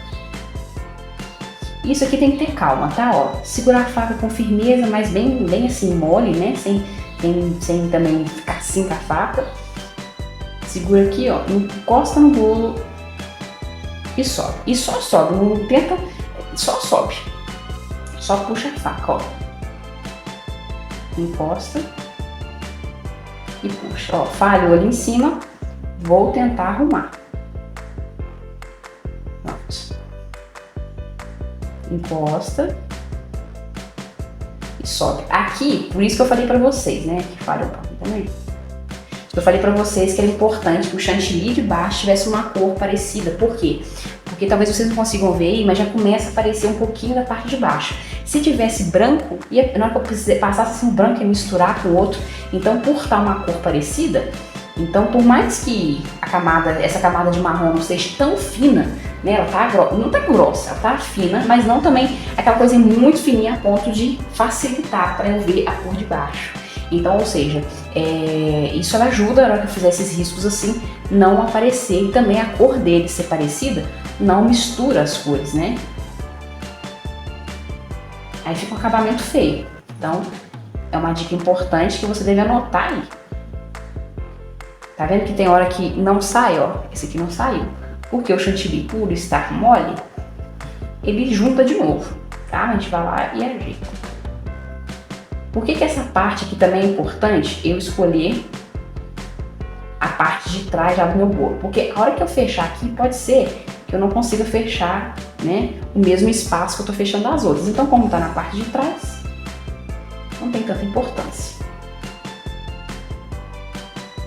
Isso aqui tem que ter calma, tá, ó, segurar a faca com firmeza, mas bem assim, mole, né, sem também ficar assim com a faca. Segura aqui, ó, encosta no bolo e sobe, e só sobe, não tenta, só sobe, só puxa a faca, ó, encosta e puxa, ó, falhou ali em cima. Vou tentar arrumar. Pronto. Encosta. E sobe. Aqui, por isso que eu falei pra vocês, né? Que falha um pouquinho também. Eu falei pra vocês que era importante que o chantilly de baixo tivesse uma cor parecida. Por quê? Porque talvez vocês não consigam ver aí, mas já começa a aparecer um pouquinho da parte de baixo. Se tivesse branco, na hora que eu passasse assim o branco ia misturar com o outro. Então, por estar uma cor parecida, então, por mais que essa camada de marrom não seja tão fina, né, ela tá não tá grossa, ela tá fina, mas não também aquela coisa muito fininha a ponto de facilitar para eu ver a cor de baixo. Então, ou seja, isso ela ajuda na hora que eu fizer esses riscos assim, não aparecer, e também a cor dele ser parecida, não mistura as cores, né? Aí fica um acabamento feio. Então, é uma dica importante que você deve anotar aí. Tá vendo que tem hora que não sai, ó? Esse aqui não saiu. Porque o chantilly, por estar mole, ele junta de novo, tá? A gente vai lá e ajeita. Por que essa parte aqui também é importante? Eu escolher a parte de trás já do meu bolo. Porque a hora que eu fechar aqui, pode ser que eu não consiga fechar, né, o mesmo espaço que eu tô fechando as outras. Então, como tá na parte de trás, não tem tanta importância.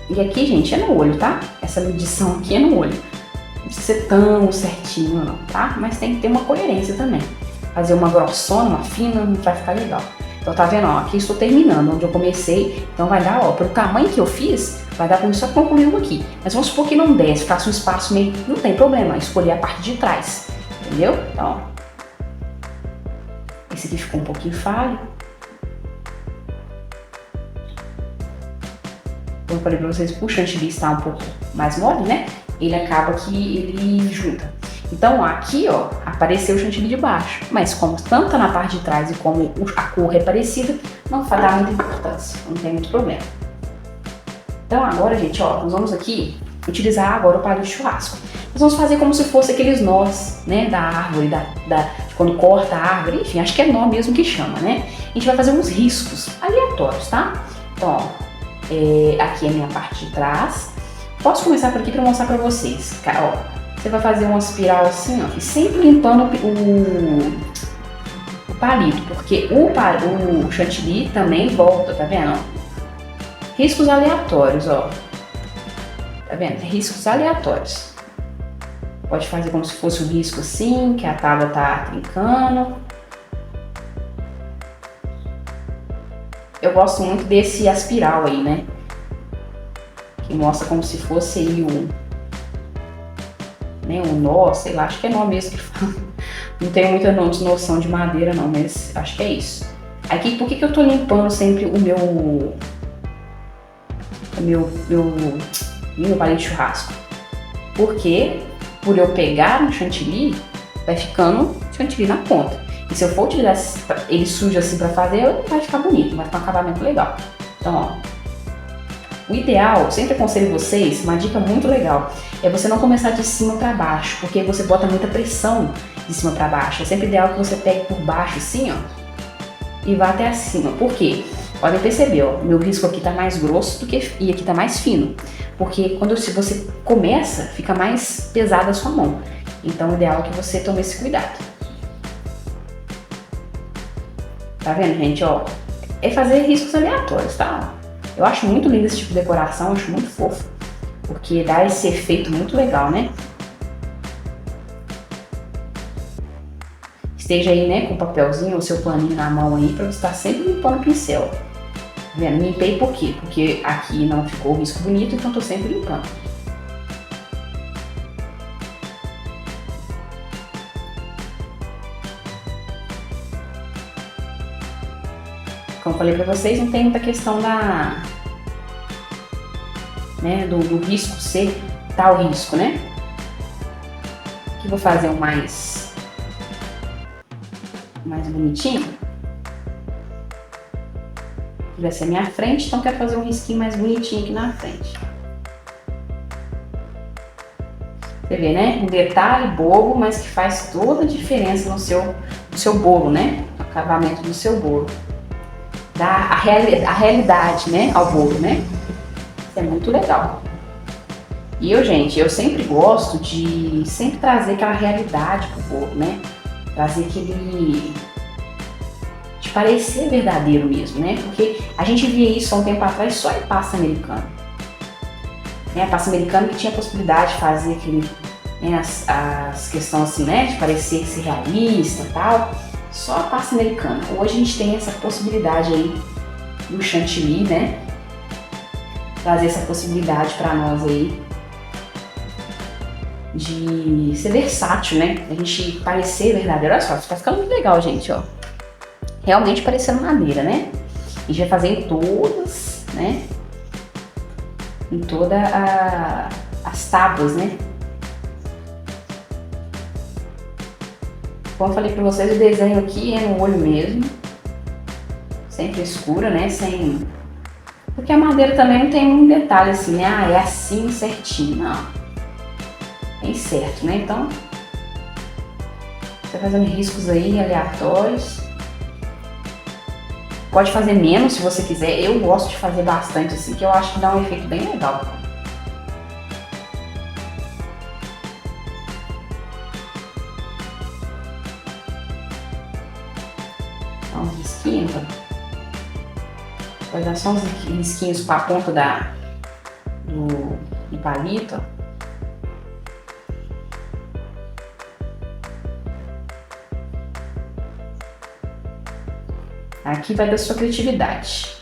E aqui, gente, é no olho, tá? Essa medição aqui é no olho. Não precisa ser tão certinho, não, tá? Mas tem que ter uma coerência também. Fazer uma grossona, uma fina, não vai ficar legal. Então, tá vendo? Ó, aqui estou terminando onde eu comecei. Então, vai dar, ó, pelo tamanho que eu fiz, vai dar pra mim só concluir um aqui. Mas vamos supor que não desce, ficasse um espaço meio... Não tem problema, escolher a parte de trás. Entendeu? Então, ó. Esse aqui ficou um pouquinho falho. Como eu falei pra vocês, o chantilly está um pouco mais mole, né? Ele acaba que ele junta. Então, ó, aqui, ó, apareceu o chantilly de baixo, mas como tanto tá na parte de trás e como a cor é parecida, não vai dar muita importância, não tem muito problema. Então agora, gente, ó, nós vamos aqui utilizar agora o palito de churrasco. Nós vamos fazer como se fosse aqueles nós, né, da árvore, de quando corta a árvore, enfim, acho que é nó mesmo que chama, né? A gente vai fazer uns riscos aleatórios, tá? Então, ó, aqui é a minha parte de trás. Posso começar por aqui para mostrar para vocês. Ó, você vai fazer uma espiral assim, ó, e sempre limpando o palito, porque o chantilly também volta, tá vendo? Riscos aleatórios, ó. Tá vendo? Riscos aleatórios. Pode fazer como se fosse um risco assim, que a tábua tá trincando. Eu gosto muito desse aspiral aí, né? Que mostra como se fosse aí um nó, sei lá, acho que é nó mesmo que fala. Não tenho muita noção de madeira não, mas acho que é isso. Aqui, por que eu tô limpando sempre o meu palito de churrasco? Porque por eu pegar no chantilly, vai ficando chantilly na ponta. E se eu for utilizar ele sujo assim pra fazer, ele vai ficar bonito, vai ficar um acabamento legal. Então, ó, o ideal, sempre aconselho vocês, uma dica muito legal, é você não começar de cima pra baixo, porque você bota muita pressão de cima pra baixo. É sempre ideal que você pegue por baixo assim, ó, e vá até acima. Por quê? Podem perceber, ó, meu risco aqui tá mais grosso e aqui tá mais fino. Porque quando você começa, fica mais pesada a sua mão. Então o ideal é que você tome esse cuidado. Tá vendo, gente? Ó, é fazer riscos aleatórios, tá? Eu acho muito lindo esse tipo de decoração, acho muito fofo. Porque dá esse efeito muito legal, né? Esteja aí, né, com o papelzinho ou seu paninho na mão aí, pra você estar sempre limpando o pincel. Tá vendo? Limpei por quê? Porque aqui não ficou o risco bonito, então tô sempre limpando. Como eu falei pra vocês, não tem muita questão do risco ser tal risco, né? Aqui vou fazer um mais bonitinho. Aqui vai ser a minha frente, então quero fazer um risquinho mais bonitinho aqui na frente. Você vê, né? Um detalhe bobo, mas que faz toda a diferença no seu bolo, né? No acabamento do seu bolo. Dá a realidade, né, ao bolo, né? Isso é muito legal. E eu sempre gosto de trazer aquela realidade pro bolo, né? Trazer aquele... de parecer verdadeiro mesmo, né? Porque a gente via isso há um tempo atrás só em pasta americana. Né? A pasta americana que tinha a possibilidade de fazer aquele... né, as questões assim, né? De parecer ser realista e tal. Só a pasta americana. Hoje a gente tem essa possibilidade aí do chantilly, né? Trazer essa possibilidade para nós aí de ser versátil, né? A gente parecer verdadeiro. Olha só, tá ficando muito legal, gente, ó. Realmente parecendo madeira, né? A gente vai fazer em todas, né? Em todas as tábuas, né? Como eu falei pra vocês, o desenho aqui é no olho mesmo. Sem frescura, né? Porque a madeira também não tem um detalhe assim, né? Ah, é assim certinho. Não. Bem certo, né? Então, você fazendo riscos aí aleatórios. Pode fazer menos se você quiser. Eu gosto de fazer bastante assim, que eu acho que dá um efeito bem legal. Dá uns risquinhos, ó. Pode dar só uns risquinhos com a ponta do palito, ó. Aqui vai da sua criatividade.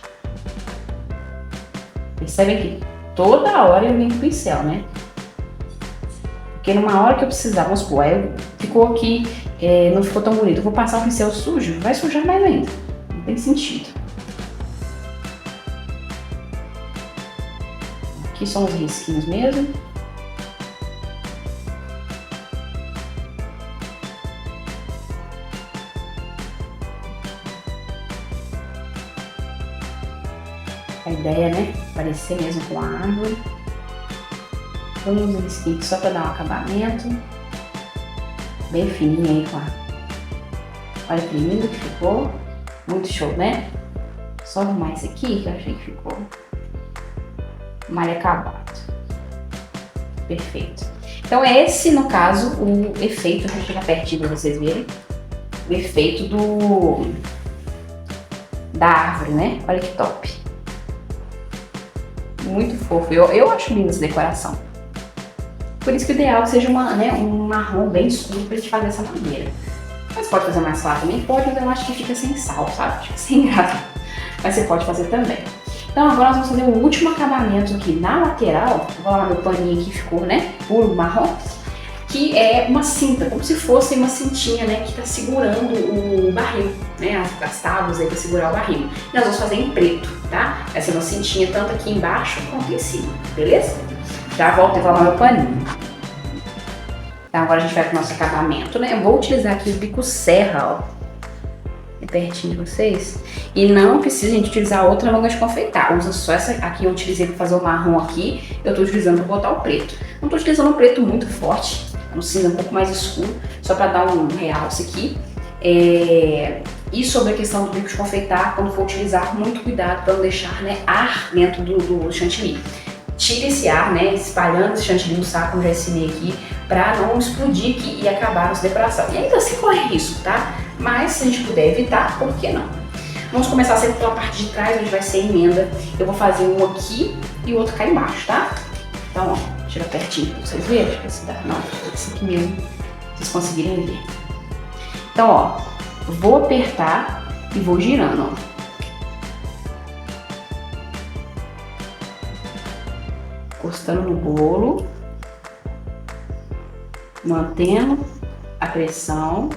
Percebem que toda hora eu limpo o pincel, né? Porque numa hora que eu precisar, vamos supor, aí ficou aqui, não ficou tão bonito. Eu vou passar o pincel sujo, vai sujar mais ainda. Não tem sentido. Aqui são os risquinhos mesmo. A ideia, né? Parecer mesmo com a árvore. Vamos risquinho aqui só para dar um acabamento. Bem fininho aí com a... Olha que lindo que ficou. Muito show, né? Só arrumar esse aqui que eu achei que ficou mal acabado. Perfeito. Então esse, no caso, o efeito, deixa eu chegar pertinho para vocês verem. O efeito da árvore, né? Olha que top. Muito fofo. Eu acho linda essa decoração. Por isso que o ideal seja um marrom bem escuro pra gente fazer dessa maneira. Mas pode fazer mais claro também? Pode, mas eu acho que fica sem sal, sabe? Fica sem graça. Mas você pode fazer também. Então agora nós vamos fazer o último acabamento aqui na lateral. Vou lá, meu paninho aqui ficou, né? Puro marrom. Que é uma cinta, como se fosse uma cintinha, né? Que tá segurando o barril, né? As tábuas aí pra segurar o barril. E nós vamos fazer em preto, tá? Essa é uma cintinha tanto aqui embaixo quanto em cima, beleza? Já volto e vou lavar meu paninho. Então agora a gente vai pro nosso acabamento, né? Eu vou utilizar aqui o bico serra, ó. É pertinho de vocês. E não precisa a gente utilizar outra manga de confeitar. Usa só essa aqui, eu utilizei para fazer o marrom aqui. Eu tô utilizando para botar o preto. Não tô utilizando um preto muito forte, um cinza um pouco mais escuro, só para dar um realce aqui. E sobre a questão do bico de confeitar, quando for utilizar, muito cuidado para não deixar, né, ar dentro do chantilly. Tire esse ar, né, espalhando esse chantilly no saco, como já ensinei aqui, para não explodir aqui e acabar nossa decoração. E ainda assim corre risco, tá? Mas se a gente puder evitar, por que não? Vamos começar sempre pela parte de trás, onde vai ser a emenda. Eu vou fazer um aqui e o outro cá embaixo, tá? Então, ó, tira pertinho pra vocês verem. Deixa eu ver se dá. Não, esse aqui mesmo, pra vocês conseguirem ver. Então, ó, vou apertar e vou girando, ó. Encostando no bolo, mantendo a pressão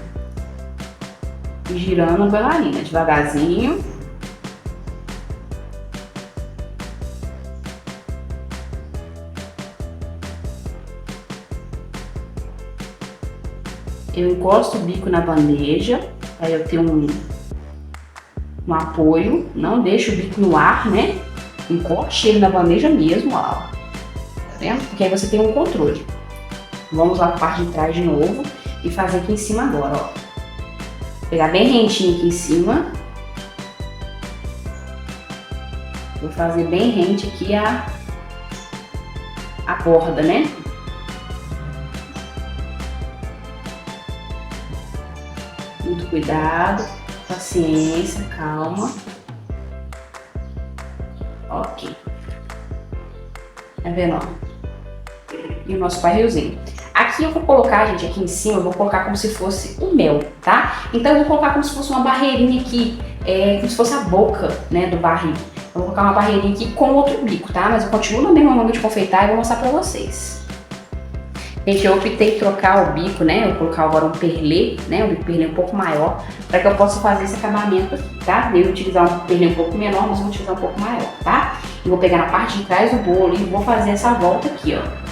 e girando a bailarina devagarzinho. Eu encosto o bico na bandeja para eu ter um apoio, não deixo o bico no ar, né? Encoste ele na bandeja mesmo, ó. Tá vendo? Porque aí você tem um controle. Vamos lá para a parte de trás de novo e fazer aqui em cima agora, ó. Pegar bem rentinho aqui em cima. Vou fazer bem rente aqui a borda, né? Muito cuidado, paciência, calma. Ok. Tá vendo, ó? E o nosso barrilzinho. Aqui eu vou colocar, gente, aqui em cima, eu vou colocar como se fosse o mel, tá? Então eu vou colocar como se fosse uma barreirinha aqui, como se fosse a boca, né, do barril. Eu vou colocar uma barreirinha aqui com outro bico, tá? Mas eu continuo na mesma manga de confeitar e vou mostrar pra vocês. Gente, eu optei em trocar o bico, né? Eu vou colocar agora um perlê, né? Um bico perlê um pouco maior, para que eu possa fazer esse acabamento aqui, tá? Eu vou utilizar um perlê um pouco menor, mas vou utilizar um pouco maior, tá? E vou pegar na parte de trás do bolo e vou fazer essa volta aqui, ó.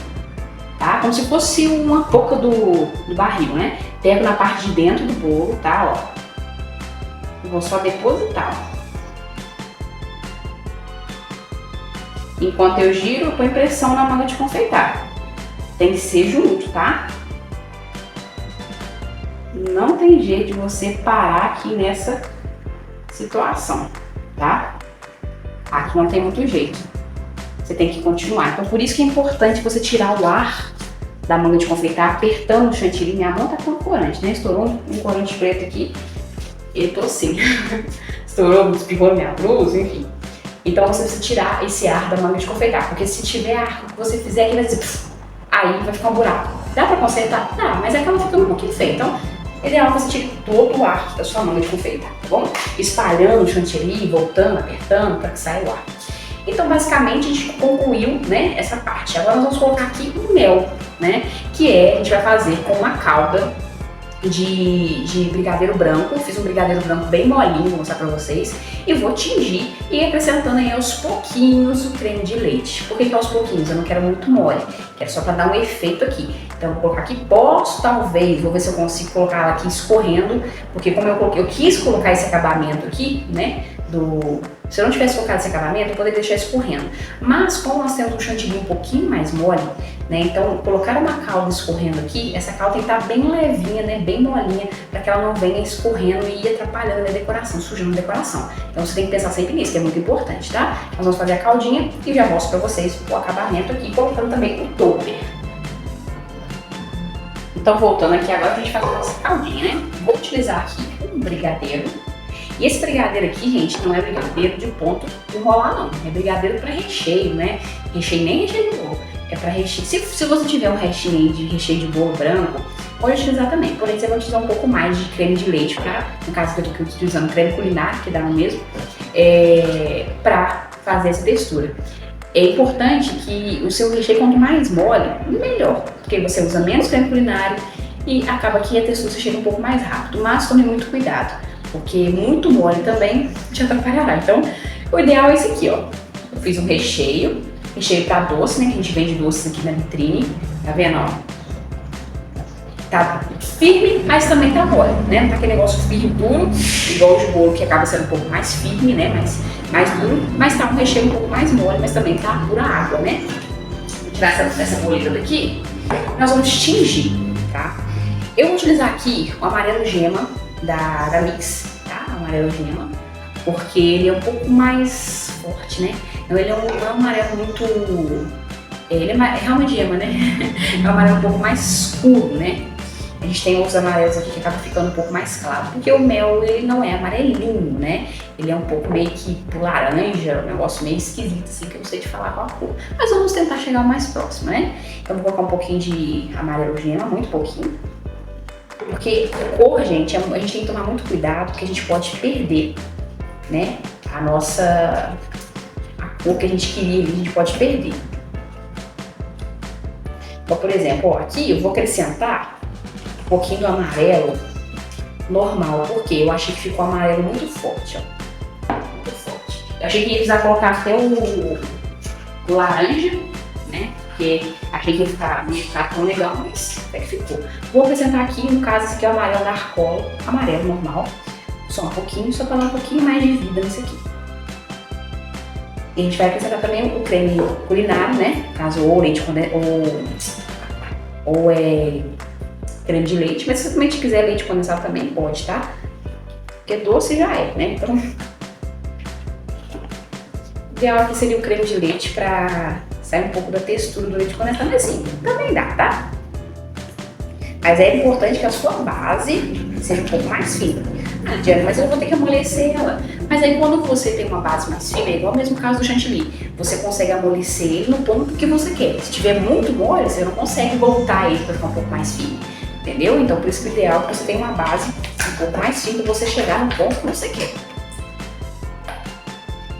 Tá? Como se fosse uma boca do barril, né? Pego na parte de dentro do bolo, tá? Ó. Vou só depositar, ó. Enquanto eu giro, eu ponho pressão na manga de confeitar. Tem que ser junto, tá? Não tem jeito de você parar aqui nessa situação, tá? Aqui não tem muito jeito. Você tem que continuar. Então, por isso que é importante você tirar o ar da manga de confeitar, apertando o chantilly. Minha mão tá com corante, né? Estourou um corante preto aqui. E tô assim. Estourou, espirrou minha blusa, enfim. Então, você precisa tirar esse ar da manga de confeitar. Porque se tiver ar que você fizer aqui, vai dizer... Aí vai ficar um buraco. Dá pra consertar? Dá, mas acaba ficando um pouquinho feio. Então, é ideal que você tire todo o ar da sua manga de confeitar, tá bom? Espalhando o chantilly, voltando, apertando, para que saia o ar. Então, basicamente, a gente concluiu, né, essa parte. Agora nós vamos colocar aqui o mel, né? Que a gente vai fazer com uma calda de brigadeiro branco. Eu fiz um brigadeiro branco bem molinho, vou mostrar pra vocês. E vou tingir e acrescentando aí aos pouquinhos o creme de leite. Por que aos pouquinhos? Eu não quero muito mole, quero só pra dar um efeito aqui. Então vou colocar aqui, posso talvez, vou ver se eu consigo colocar ela aqui escorrendo, porque como eu quis colocar esse acabamento aqui, né, se eu não tivesse colocado esse acabamento, eu poderia deixar escorrendo. Mas como nós temos um chantilly um pouquinho mais mole, né, então colocar uma calda escorrendo aqui, essa calda tem que estar bem levinha, né, bem molinha, para que ela não venha escorrendo e ir atrapalhando a decoração, sujando a decoração. Então você tem que pensar sempre nisso, que é muito importante, tá? Nós vamos fazer a caldinha e já mostro para vocês o acabamento aqui, colocando também o topper. Então voltando aqui agora pra gente fazer a nossa caldinha, né? Vou utilizar aqui um brigadeiro. E esse brigadeiro aqui, gente, não é brigadeiro de ponto enrolar, não. É brigadeiro para recheio, né? Recheio nem recheio de bolo. É para recheio. Se você tiver um recheio de bolo branco, pode utilizar também. Porém, você vai utilizar um pouco mais de creme de leite para, no caso que eu estou utilizando creme culinário, que dá no mesmo, para fazer essa textura. É importante que o seu recheio, quanto mais mole, melhor. Porque você usa menos creme culinário e acaba que a textura se chega um pouco mais rápido. Mas tome muito cuidado, porque muito mole também te atrapalhará. Então, o ideal é esse aqui, ó. Eu fiz um recheio para doce, né? Que a gente vende doces aqui na vitrine. Tá vendo, ó? Tá firme, mas também tá mole, né? Não tá aquele negócio firme, duro, igual o de bolo, que acaba sendo um pouco mais firme, né? Mais duro, mas tá um recheio um pouco mais mole, mas também tá pura água, né? Vou tirar essa bolita daqui. Nós vamos tingir, tá? Eu vou utilizar aqui o amarelo gema da Mix, tá? O amarelo gema, porque ele é um pouco mais forte, né? Então ele é um amarelo muito... Ele é realmente gema, né? É um amarelo um pouco mais escuro, né? A gente tem outros amarelos aqui que acaba ficando um pouco mais claro, porque o mel ele não é amarelinho, né? Ele é um pouco meio que laranja, um negócio meio esquisito, assim, que eu não sei te falar qual a cor. Mas vamos tentar chegar o mais próximo, né? Então vou colocar um pouquinho de amarelo gema, muito pouquinho. Porque cor, gente, a gente tem que tomar muito cuidado, porque a gente pode perder, né? A cor que a gente queria, a gente pode perder. Então, por exemplo, ó, aqui eu vou acrescentar um pouquinho do amarelo normal, porque eu achei que ficou amarelo muito forte, ó. Muito forte. Eu achei que ia precisar colocar até o laranja, né? Porque achei que ia ficar tão legal, mas até que ficou. Vou acrescentar aqui, no caso, esse aqui é o amarelo da Arcolo, amarelo normal. Só um pouquinho, só para dar um pouquinho mais de vida nisso aqui. E a gente vai acrescentar também o creme culinário, né? Caso ou leite ou creme de leite, mas se você também quiser leite condensado também pode, tá? Porque doce já é, né? Então, o ideal aqui seria o creme de leite pra sair um pouco da textura do leite condensado, mas assim, também dá, tá? Mas é importante que a sua base seja um pouco mais fina. Ah, Diana, mas eu vou ter que amolecer ela. Mas aí quando você tem uma base mais fina, é igual o mesmo caso do chantilly, você consegue amolecer ele no ponto que você quer. Se tiver muito mole, você não consegue voltar ele para ficar um pouco mais fino. Entendeu? Então por isso que o ideal é que você tenha uma base um pouco mais fina para você chegar no ponto que você quer.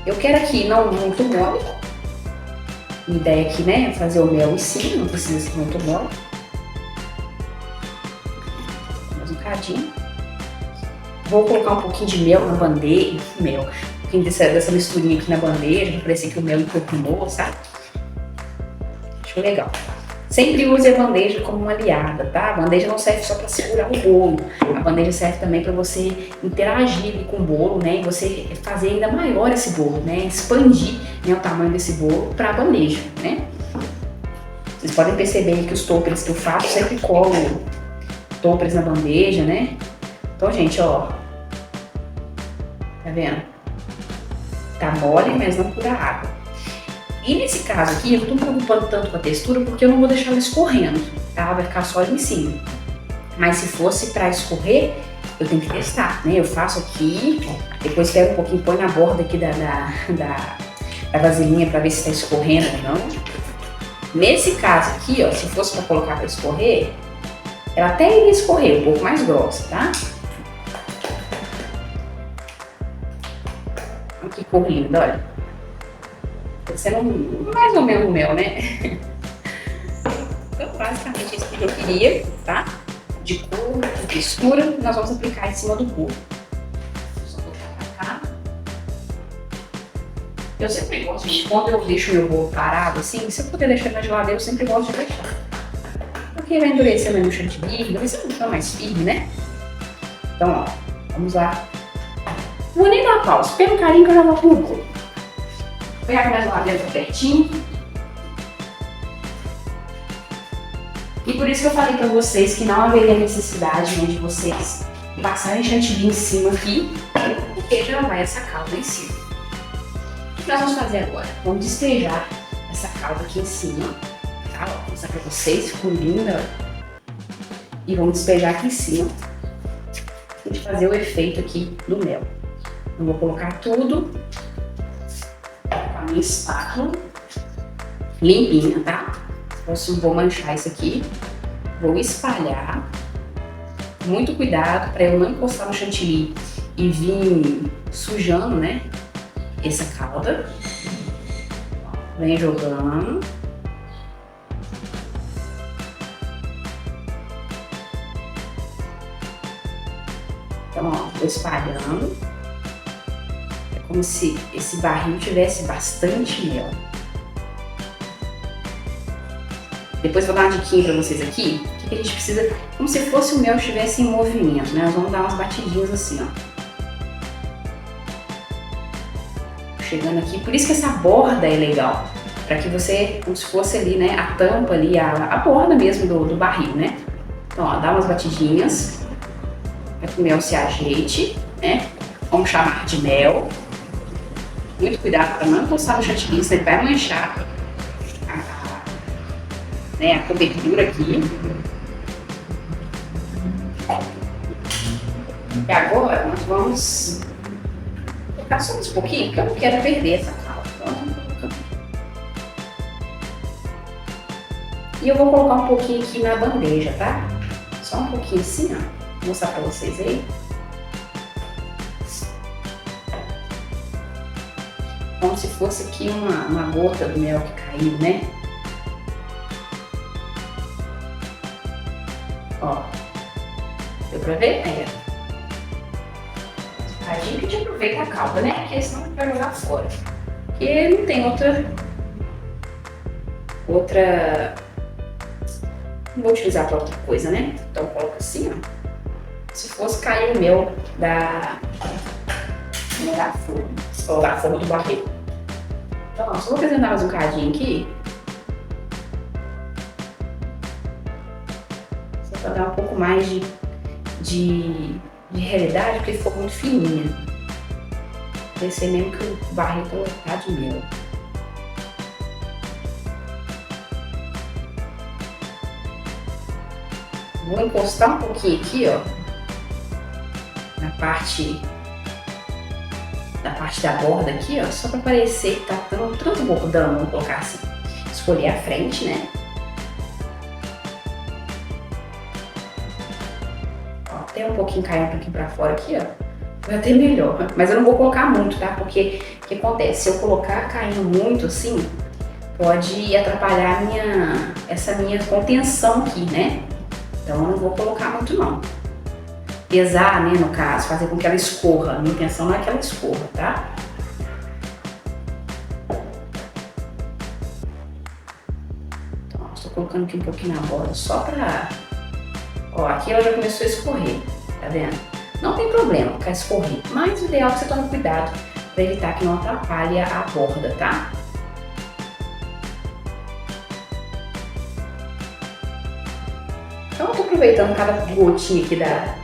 Eu quero aqui não muito mole. Minha ideia aqui, né, é fazer o mel em cima, não precisa ser muito mole. Mais um cadinho. Vou colocar um pouquinho de mel na bandeja, um pouquinho dessa misturinha aqui na bandeja, para parecer que o mel incorporou, sabe? Acho legal. Sempre use a bandeja como uma aliada, tá? A bandeja não serve só para segurar o bolo, a bandeja serve também para você interagir com o bolo, né? E você fazer ainda maior esse bolo, né? Expandir, né, o tamanho desse bolo para a bandeja, né? Vocês podem perceber que os toppers que eu faço sempre colo toppers na bandeja, né? Então, gente, ó, tá vendo? Tá mole, mas não pura água. E nesse caso aqui, eu não tô me preocupando tanto com a textura porque eu não vou deixar ela escorrendo, tá? Vai ficar só ali em cima. Mas se fosse pra escorrer, eu tenho que testar, né? Eu faço aqui, depois pego um pouquinho, põe na borda aqui da vasilhinha pra ver se tá escorrendo ou não. Nesse caso aqui, ó, se fosse pra colocar pra escorrer, ela até iria escorrer, um pouco mais grossa, tá? Olha que cor linda, olha. Sendo mais ou menos o mel, né? Então, basicamente, isso que eu queria, tá? De cor, de textura, nós vamos aplicar em cima do bolo. Só colocar pra cá. Eu sempre gosto, gente, quando eu deixo meu bolo parado, assim, se eu puder deixar na geladeira, eu sempre gosto de deixar. porque vai endurecendo aí no chantilly, vai ficar mais firme, né? Então, ó, vamos lá. Não vou nem dar pausa, pelo carinho que eu já vou pro bolo. Vou pegar mais uma dentro pertinho. E por isso que eu falei pra vocês que não haveria necessidade, né, de vocês passarem chantilly em cima aqui, porque já vai essa calda em cima. O que nós vamos fazer agora? Vamos despejar essa calda aqui em cima, tá? Vou mostrar pra vocês, ficou linda. E vamos despejar aqui em cima, pra gente fazer o efeito aqui do mel. Eu vou colocar tudo com a minha espátula, limpinha, tá? Eu vou manchar isso aqui, vou espalhar. Muito cuidado para eu não encostar no chantilly e vir sujando, né, essa calda. Vem jogando. Então, ó, vou espalhando. É como se esse barril tivesse bastante mel. Depois vou dar uma diquinha pra vocês aqui. O que a gente precisa, como se fosse o mel estivesse em movimento, né? Nós vamos dar umas batidinhas assim, ó. Chegando aqui, por isso que essa borda é legal. Pra que você, como se fosse ali, né? A tampa ali, a borda mesmo do barril, né? Então, ó, dá umas batidinhas. Para que o mel se ajeite, né? Vamos chamar de mel. Muito cuidado para não encostar no chantilly, senão ele vai manchar a cobertura aqui. E agora nós vamos colocar só um pouquinho, porque eu não quero perder essa calda. E eu vou colocar um pouquinho aqui na bandeja, tá? Só um pouquinho assim, ó. Vou mostrar pra vocês aí. Como se fosse aqui uma gota do mel que caiu, né? Ó, deu pra ver? Aí, ó. A gente aproveita a calda, né? Porque senão vai jogar fora. Porque não tem outra... Não vou utilizar pra outra coisa, né? Então coloca assim, ó. Se fosse cair o mel da forma do barril. Então, ó, só vou acrescentar mais um cadinho aqui. Para dar um pouco mais de realidade, porque ficou muito fininha. Parecer mesmo que o barril tá de mel. Vou encostar um pouquinho aqui, ó, na parte da borda aqui, ó, só para parecer que tá transbordando, vamos colocar assim. Escolher a frente, né? Até um pouquinho caindo aqui pra fora aqui, ó, vai até melhor. Mas eu não vou colocar muito, tá? Porque o que acontece? Se eu colocar caindo muito assim, pode atrapalhar essa minha contenção aqui, né? Então eu não vou colocar muito não. Pesar, né, no caso, fazer com que ela escorra. A minha intenção não é que ela escorra, tá? Então, estou colocando aqui um pouquinho na borda só pra... Ó, aqui ela já começou a escorrer, tá vendo? Não tem problema ficar escorrer, mas o ideal é que você tome cuidado para evitar que não atrapalhe a borda, tá? Então eu tô aproveitando cada gotinha aqui da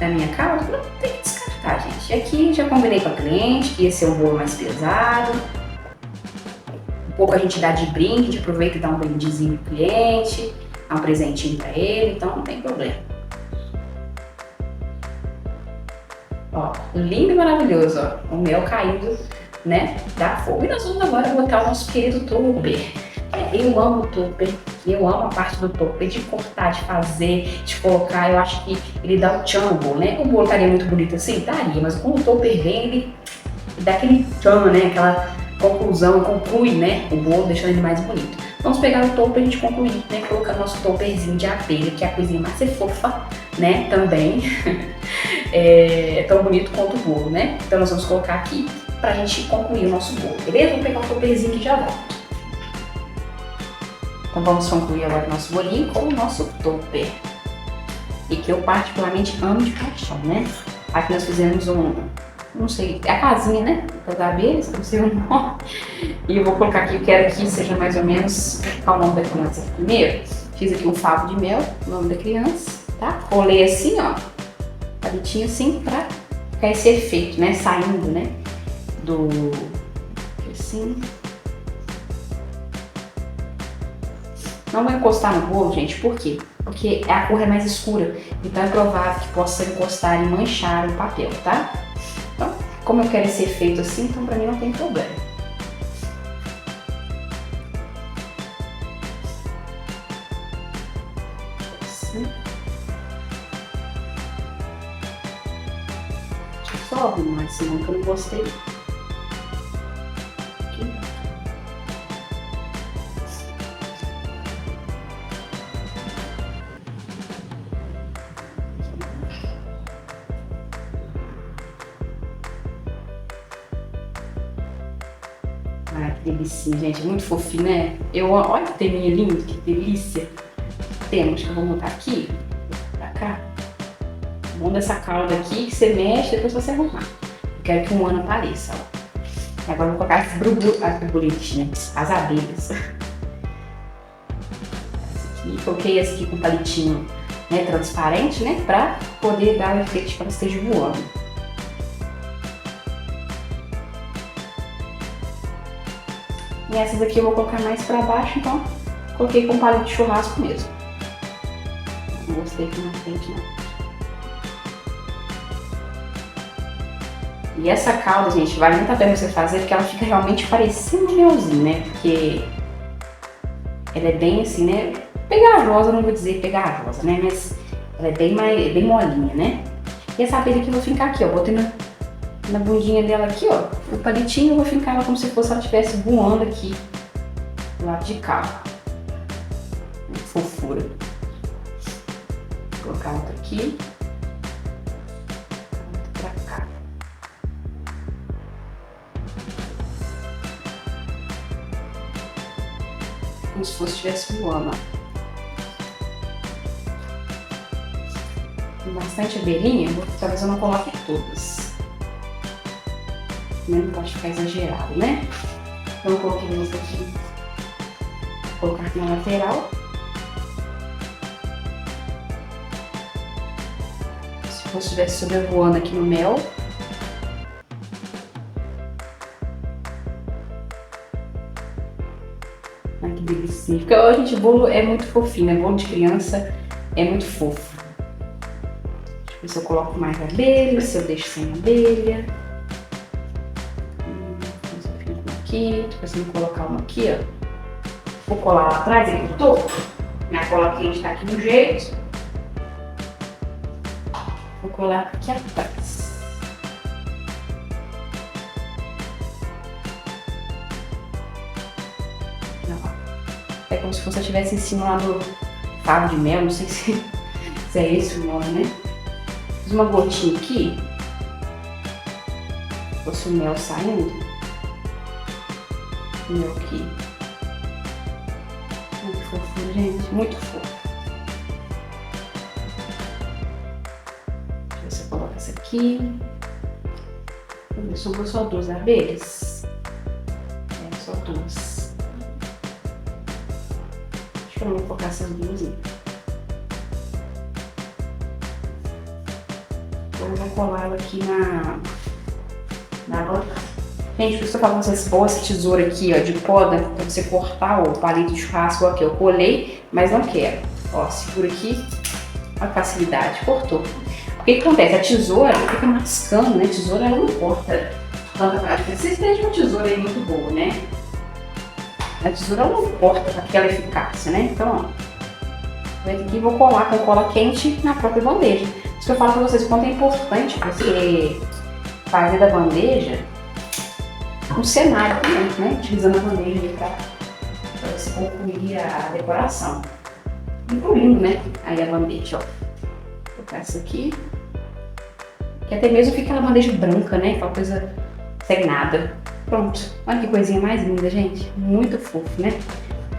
minha calda, pra não ter que descartar, gente. E aqui já combinei com a cliente que ia ser um bolo mais pesado. Um pouco a gente dá de brinde, a gente aproveita e dá um brindezinho pro cliente, dá um presentinho pra ele, então não tem problema. Ó, lindo e maravilhoso, ó, o mel caindo, né, da forma. E nós vamos agora botar o nosso querido topper. Eu amo o topper, eu amo a parte do topper, de cortar, de fazer, de colocar. Eu acho que ele dá um tchan no bolo, né? O bolo estaria muito bonito assim? Estaria, mas quando o topper vem, ele dá aquele tchan, né? Aquela conclusão, conclui, né, o bolo, deixando ele mais bonito. Vamos pegar o topper e a gente concluir, né, colocando nosso topperzinho de abelha, que é a coisinha mais fofa, né, também. É tão bonito quanto o bolo, né? Então nós vamos colocar aqui pra gente concluir o nosso bolo, beleza? Vamos pegar o topperzinho que já volto. Então vamos concluir agora o nosso bolinho com o nosso topper. E que eu particularmente amo de paixão, né? Aqui nós fizemos não sei, é a casinha, né? Das abelhas, não sei o nome. E eu vou colocar aqui, eu quero que seja mais ou menos, vou colocar o nome da criança aqui primeiro. Fiz aqui um favo de mel, o nome da criança, tá? Colei assim, ó, palitinho assim, pra ficar esse efeito, né? Saindo, né? Assim. Não vou encostar no bolo, gente, por quê? Porque a cor é mais escura, então é provável que possa encostar e manchar o papel, tá? Então, como eu quero esse efeito assim, então pra mim não tem problema. Assim. Deixa eu só arrumar esse não, que eu não gostei. Ai, que delícia, gente. Muito fofinho, né? Olha que teminha lindo, que delícia. Temos que eu vou montar aqui, pra cá. O bom dessa calda aqui, que você mexe, depois você arrumar. Eu quero que um ano apareça, ó. E agora eu vou colocar as borboletinhas, as abelhas. Essa aqui, coloquei essa aqui com palitinho, né, transparente, né? Pra poder dar o efeito de que ela esteja voando. E essas aqui eu vou colocar mais pra baixo, então coloquei com palito de churrasco mesmo. Não gostei aqui na frente, não. E essa calda, gente, vale muito a pena você fazer, porque ela fica realmente parecendo um melzinho, né? Porque ela é bem assim, né? Pegajosa, não vou dizer pegajosa, né? Mas ela é bem molinha, né? E essa abelha aqui eu vou fincar aqui, ó. Botei na bundinha dela aqui, ó, o palitinho, eu vou fincar ela como se fosse ela estivesse voando aqui do lado de cá. Fofura. Vou colocar outra aqui. Outra pra cá. Como se fosse estivesse voando, ó. Tem bastante abelhinha, talvez eu não coloque todas. Não pode ficar exagerado, né? Então eu coloquei essa aqui. Vou colocar aqui na lateral. Se fosse estivesse sobrevoando aqui no mel. Ai, que delícia. Porque, gente, o bolo é muito fofinho, né? Bolo de criança é muito fofo. Deixa eu ver se eu coloco mais abelha, se eu deixo sem abelha. Aqui, depois eu vou colocar uma aqui, ó. Vou colar lá atrás, aqui no topo. Minha cola quente tá aqui de um jeito. Vou colar aqui atrás. É como se você estivesse em cima lá do favo de mel, não sei se é esse o nome, né? Fiz uma gotinha aqui. Se fosse o mel saindo. Mel aqui. Muito fofo, gente. Muito fofo. Deixa eu ver se eu coloco essa aqui. Sobrou só 2 abelhas. Só 2. Acho que eu não vou colocar essas 2 aí. Então eu vou colar ela aqui na outra. Gente, por isso eu falo pra vocês, boa essa tesoura aqui, ó, de poda, pra você cortar o palito de churrasco aqui. Eu colei, mas não quero. Ó, segura aqui, olha a facilidade, cortou. O que acontece? A tesoura fica mascando, né? A tesoura ela não corta tanta prática. Vocês têm uma tesoura aí muito boa, né? A tesoura ela não corta com aquela eficácia, né? Então, ó, vou aqui e vou colar com cola quente na própria bandeja. Por isso que eu falo pra vocês, quanto é importante você fazer da bandeja um cenário também, né? Utilizando a bandeja ali para você concluir a decoração. Incluindo, né? Aí a bandeja, ó. Vou colocar essa aqui. Que até mesmo fica aquela bandeja branca, né? Aquela coisa sem nada. Pronto. Olha que coisinha mais linda, gente. Muito fofo, né?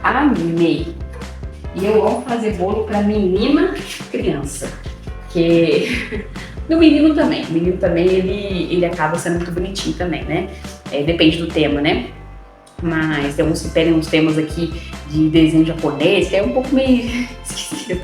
Amei. E eu amo fazer bolo para menina e criança. Porque do menino também. O menino também, ele acaba sendo muito bonitinho também, né? Depende do tema, né? Mas tem uns que pedem uns temas aqui de desenho japonês, que é um pouco meio esquisito.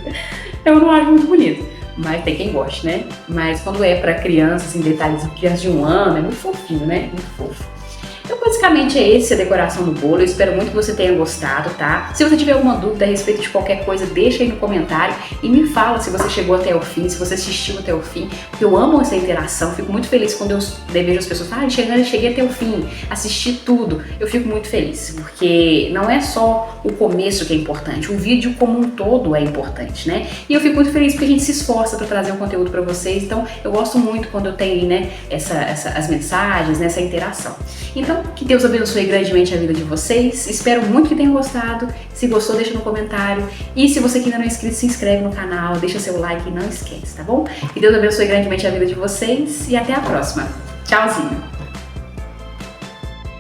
Eu não acho muito bonito, mas tem quem goste, né? Mas quando é pra criança, assim, detalhes de criança de 1 ano, é muito fofinho, né? Muito fofo. Então, basicamente é esse a decoração do bolo. Eu espero muito que você tenha gostado, tá? Se você tiver alguma dúvida a respeito de qualquer coisa, deixa aí no comentário e me fala se você chegou até o fim, se você assistiu até o fim, porque eu amo essa interação. Fico muito feliz quando eu vejo as pessoas falarem, cheguei até o fim, assisti tudo. Eu fico muito feliz, porque não é só o começo que é importante, o vídeo como um todo é importante, né? E eu fico muito feliz porque a gente se esforça para trazer um conteúdo para vocês, então eu gosto muito quando eu tenho, né, as mensagens, né, essa interação. Então, que Deus abençoe grandemente a vida de vocês. Espero muito que tenham gostado. Se gostou, deixa no comentário. E se você que ainda não é inscrito, se inscreve no canal, deixa seu like e não esquece, tá bom? Que Deus abençoe grandemente a vida de vocês e até a próxima. Tchauzinho!